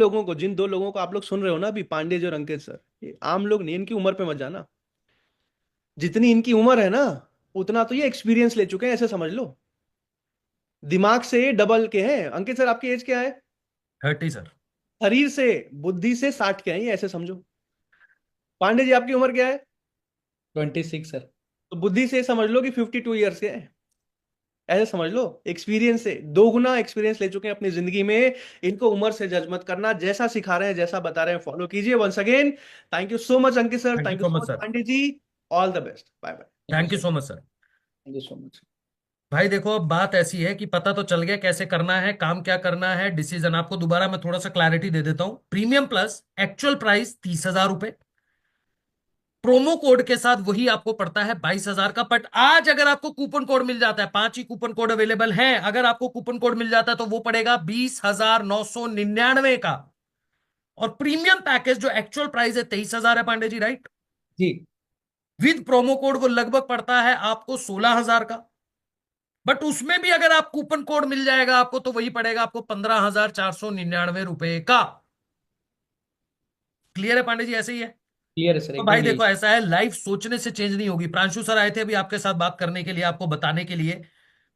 दो लोगों को आप लोग सुन रहे हो ना अभी, पांडे जी और अंकित सर, ये आम लोग नहीं, इनकी उम्र पे मत जाना। जितनी इनकी उम्र है ना, उतना तो ये एक्सपीरियंस ले चुके हैं, ऐसे समझ लो। दिमाग से डबल के हैं। अंकित सर आपकी एज क्या है? 30 सर। शरीर से, बुद्धि से 60 के हैं ये, ऐसे समझो। पांडे जी आपकी उम्र क्या है? 26 सर। तो बुद्धि से समझ लो कि 52 ईयर्स के हैं, ऐसे समझ लो। एक्सपीरियंस से दो गुना एक्सपीरियंस ले चुके हैं अपनी जिंदगी में। इनको उम्र से जज मत करना, जैसा सिखा रहे हैं, जैसा बता रहे हैं, फॉलो कीजिए। Once again thank you so much Ankit sir, thank you thank you so so much much sir. Pandey ji. All the best, bye bye. Thank you thank you so so much. Much sir. Thank you so much. भाई देखो, अब बात ऐसी है कि पता तो चल गया कैसे करना है काम, क्या करना है, डिसीजन आपको दोबारा मैं थोड़ा सा क्लैरिटी दे देता हूँ। प्रीमियम प्लस एक्चुअल प्राइस 30,000 रुपए, प्रोमो कोड के साथ वही आपको पड़ता है 22,000 का। बट आज अगर आपको कूपन कोड मिल जाता है, 5 ही कूपन कोड अवेलेबल हैं, अगर आपको कूपन कोड मिल जाता है तो वो पड़ेगा 20,999 का। और प्रीमियम पैकेज जो एक्चुअल प्राइस है 23,000 है पांडे जी, राइट? जी। विद प्रोमो कोड वो लगभग पड़ता है आपको 16,000 का। बट उसमें भी अगर आप कूपन कोड मिल जाएगा आपको तो वही पड़ेगा आपको 15,499 रुपए का। क्लियर है पांडे जी? ऐसे ही है। क्लियर है सर, तो भाई एकदम यही। देखो, ऐसा है, लाइफ सोचने से चेंज नहीं होगी। प्रांशु सर आए थे अभी आपके साथ बात करने के लिए, आपको बताने के लिए।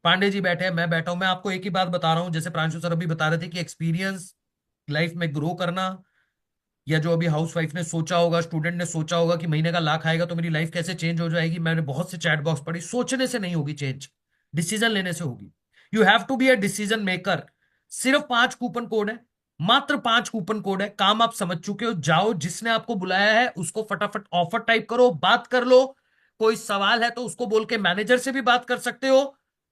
पांडे जी बैठे हैं, मैं बैठा हूं। मैं आपको एक ही बात बता रहा हूं, जैसे प्रांशु सर अभी बता रहे थे कि एक्सपीरियंस लाइफ में ग्रो करना, या जो अभी हाउस वाइफ ने सोचा होगा, स्टूडेंट ने सोचा होगा कि महीने का लाख आएगा तो मेरी लाइफ कैसे चेंज हो जाएगी। मैंने बहुत से चैट बॉक्स पढ़ी। सोचने से नहीं होगी चेंज, डिसीजन लेने से होगी। You have to be a decision maker. सिर्फ 5 कूपन कोड है, मात्र 5 कूपन कोड है। काम आप समझ चुके हो, जाओ जिसने आपको बुलाया है उसको फटाफट ऑफर टाइप करो, बात कर लो। कोई सवाल है तो उसको बोल के मैनेजर से भी बात कर सकते हो।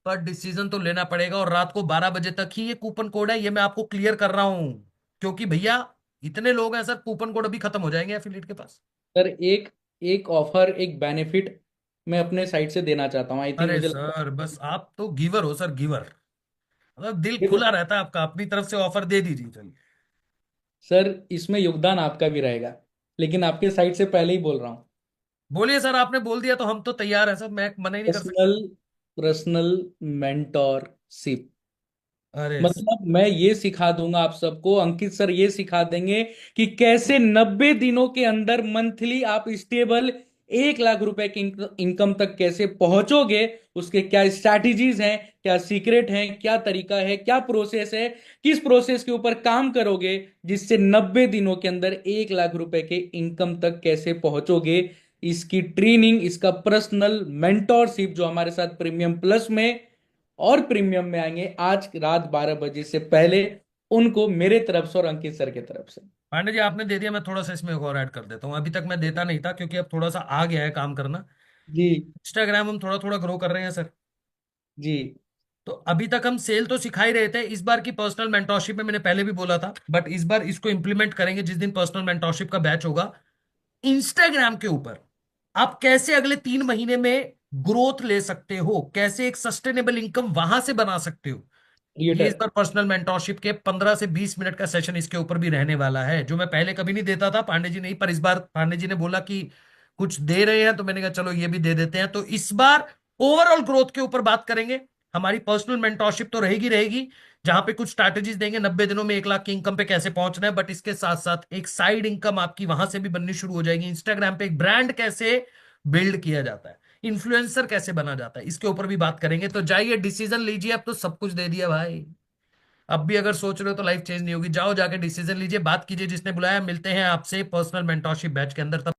पर डिसीजन तो लेना पड़ेगा, और रात को 12 बजे तक ही ये कूपन कोड है, ये मैं आपको क्लियर कर रहा हूं। क्योंकि भैया इतने लोग हैं सर, कूपन कोड अभी खत्म हो जाएंगे एफिलिएट के पास। सर एक एक ऑफर, एक बेनिफिट मैं अपने साइड से देना चाहता हूँ। आई थिंक अरे मुझे लगता सर है। बस आप तो गिवर हो सर, गिवर। मतलब दिल देखो खुला रहता है आपका, अपनी तरफ से ऑफर दे दीजिए, चलिए। सर, इसमें योगदान आपका भी रहेगा, लेकिन आपके साइड से पहले ही बोल रहा हूँ। बोलिए सर, आपने बोल दिया तो हम तो तैयार हैं सर, मैं मना ही नहीं कर सकता। Personal personal mentorship. अरे मतलब मैं ये सिखा दूंगा आप सबको, अंकित सर ये सिखा देंगे कि कैसे 90 दिनों के अंदर मंथली आप स्टेबल 1 लाख रुपए की इनकम तक कैसे पहुंचोगे। उसके क्या स्ट्रैटेजीज हैं, क्या सीक्रेट हैं, क्या तरीका है, क्या प्रोसेस है, किस प्रोसेस के ऊपर काम करोगे जिससे 90 दिनों के अंदर 1 लाख रुपए के इनकम तक कैसे पहुंचोगे। इसकी ट्रेनिंग, इसका पर्सनल मेंटोरशिप जो हमारे साथ प्रीमियम प्लस में और प्रीमियम में आएंगे आज रात 12 बजे से पहले, उनको मेरे तरफ से और अंकित सर की तरफ से। पांडे जी, आपने दे दिया, मैं थोड़ा सा इसमें एक और ऐड कर देता हूँ। अभी तक मैं देता नहीं था क्योंकि अब थोड़ा सा आ गया है काम करना। जी। इंस्टाग्राम हम थोड़ा थोड़ा ग्रो कर रहे हैं सर। जी। तो अभी तक हम सेल तो सिखा ही रहे थे। इस बार की पर्सनल मेंटोरशिप में मैंने पहले भी बोला था, बट इस बार इसको इंप्लीमेंट करेंगे जिस दिन पर्सनल मेंटोरशिप का बैच होगा। इंस्टाग्राम के ऊपर आप कैसे अगले 3 महीने में ग्रोथ ले सकते हो, कैसे एक सस्टेनेबल इनकम वहां से बना सकते हो, ये इस क्रिएटर। बार पर्सनल मेंटोरशिप के 15 से 20 मिनट का सेशन इसके ऊपर भी रहने वाला है, जो मैं पहले कभी नहीं देता था। पांडे जी नहीं, पर इस बार पांडे जी ने बोला कि कुछ दे रहे हैं तो मैंने कहा चलो ये भी दे देते हैं। तो इस बार ओवरऑल ग्रोथ के ऊपर बात करेंगे। हमारी पर्सनल मेंटोरशिप तो रहेगी रहेगी, जहां पे कुछ स्ट्रैटेजीज देंगे 90 दिनों में 1 लाख की इनकम पे कैसे पहुंचना है। बट इसके साथ साथ एक साइड इनकम आपकी वहां से भी बननी शुरू हो जाएगी। इंस्टाग्राम पे एक ब्रांड कैसे बिल्ड किया जाता है, इन्फ्लुएंसर कैसे बना जाता है, इसके ऊपर भी बात करेंगे। तो जाइए डिसीजन लीजिए, अब तो सब कुछ दे दिया भाई। अब भी अगर सोच रहे हो तो लाइफ चेंज नहीं होगी, जाओ जाके डिसीजन लीजिए, बात कीजिए जिसने बुलाया। मिलते हैं आपसे पर्सनल मेंटोरशिप बैच के अंदर। तब